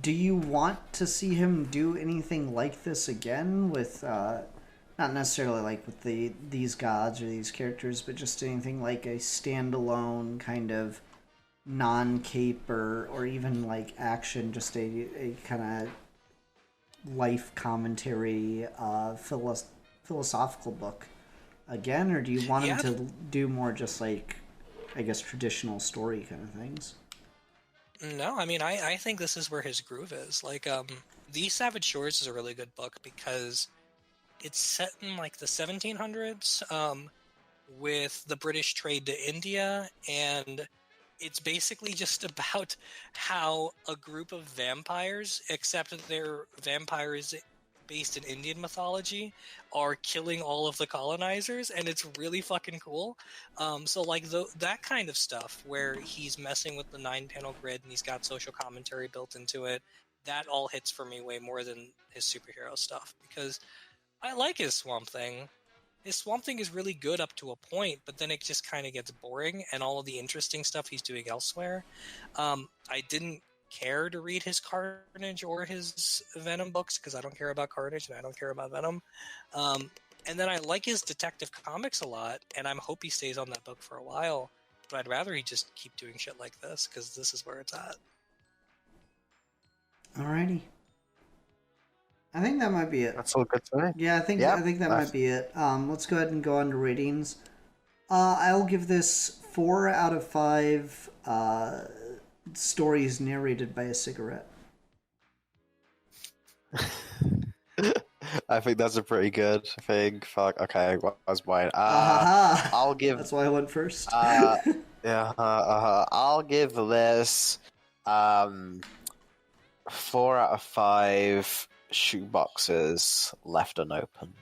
Do you want to see him do anything like this again with, not necessarily like with these gods or these characters, but just anything like a standalone kind of non-cape or even like action, just a kind of life commentary, philosophical book again? Or do you want him to do more just like, I guess, traditional story kind of things? No, I mean, I think this is where his groove is. Like, The Savage Shores is a really good book because it's set in, like, the 1700s, with the British trade to India, and it's basically just about how a group of vampires, except that they're vampires based in Indian mythology, are killing all of the colonizers, and it's really fucking cool. So like that kind of stuff where he's messing with the 9-panel grid and he's got social commentary built into it, that all hits for me way more than his superhero stuff, because I like his Swamp Thing. His Swamp Thing is really good up to a point, but then it just kind of gets boring, and all of the interesting stuff he's doing elsewhere. I didn't care to read his Carnage or his Venom books because I don't care about Carnage and I don't care about Venom. And then I like his Detective Comics a lot, and I hope he stays on that book for a while. But I'd rather he just keep doing shit like this because this is where it's at. Alrighty. I think that might be it. That's all good to me. Yeah, I think that might be it. Let's go ahead and go on to ratings. I'll give this 4 out of 5 stories narrated by a cigarette. I think that's a pretty good thing. Fuck. Okay, what was mine? I'll give. That's why I went first. I'll give this 4 out of 5 shoeboxes left unopened.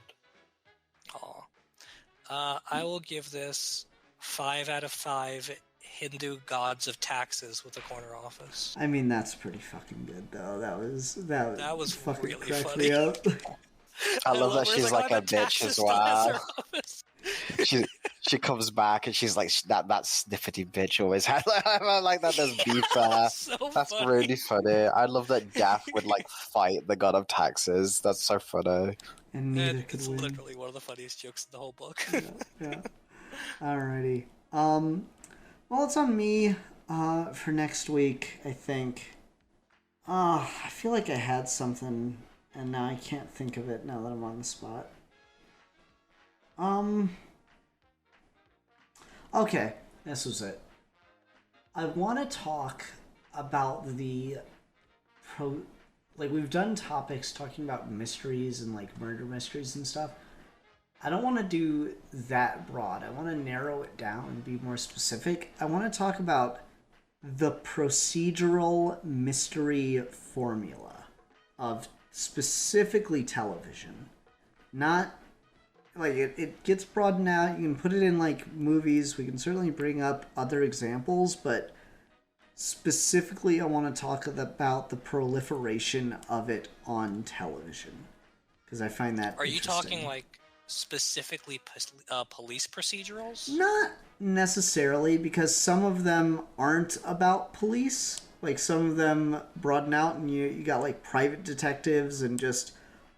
I will give this 5 out of 5 Hindu gods of taxes with a corner office. I mean, that's pretty fucking good, though. That was fucking really cracked funny. me up. I love that she's like a bitch as well. She comes back and she's like that sniffety bitch always had. I like that there's beef there. That's funny. really funny. I love that Death would like fight the god of taxes. That's so funny. And neither could it's win. literally one of the funniest jokes in the whole book. Yeah. Alrighty. Well, it's on me for next week, I think. I feel like I had something, and now I can't think of it now that I'm on the spot. Okay, this was it. I want to talk about like, we've done topics talking about mysteries and, like, murder mysteries and stuff. I don't want to do that broad. I want to narrow it down and be more specific. I want to talk about the procedural mystery formula of specifically television. Not, like, it gets broadened out. You can put it in, like, movies. We can certainly bring up other examples, but specifically I want to talk about the proliferation of it on television, because I find that Are you interesting. talking, like, specifically police procedurals? Not necessarily, because some of them aren't about police. Like, some of them broaden out, and you got, like, private detectives and just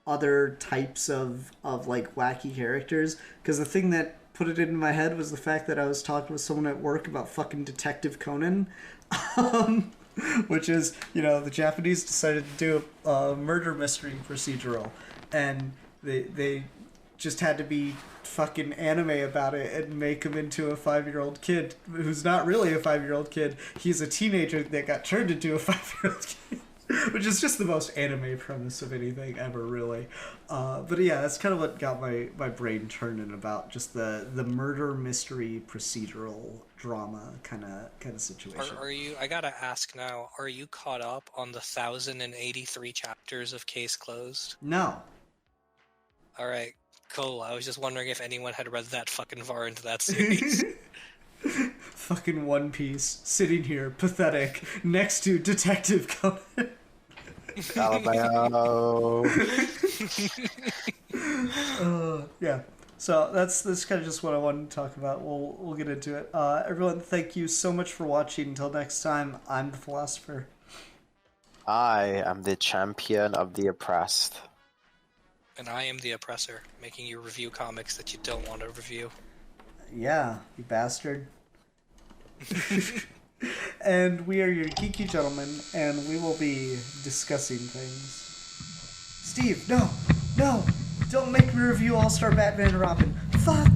other types of like, wacky characters. Because the thing that put it into my head was the fact that I was talking with someone at work about fucking Detective Conan. Which is, the Japanese decided to do a murder mystery procedural, and they just had to be fucking anime about it and make him into a 5-year-old kid who's not really a 5-year-old kid. He's a teenager that got turned into a 5-year-old kid. Which is just the most anime premise of anything ever, really. But yeah, that's kind of what got my brain turning about just the murder mystery procedural drama kind of situation. Are you? I gotta ask now. Are you caught up on the 1,083 chapters of Case Closed? No. All right, cool. I was just wondering if anyone had read that fucking far into that series. Fucking One Piece, sitting here, pathetic, next to Detective Conan. Alabama. Yeah. So that's kind of just what I wanted to talk about. We'll get into it. Everyone, thank you so much for watching. Until next time, I'm the Philosopher. I am the champion of the oppressed. And I am the oppressor, making you review comics that you don't want to review. Yeah, you bastard. And we are your geeky gentlemen, and we will be discussing things. Steve, no! Don't make me review All-Star Batman and Robin. Fuck!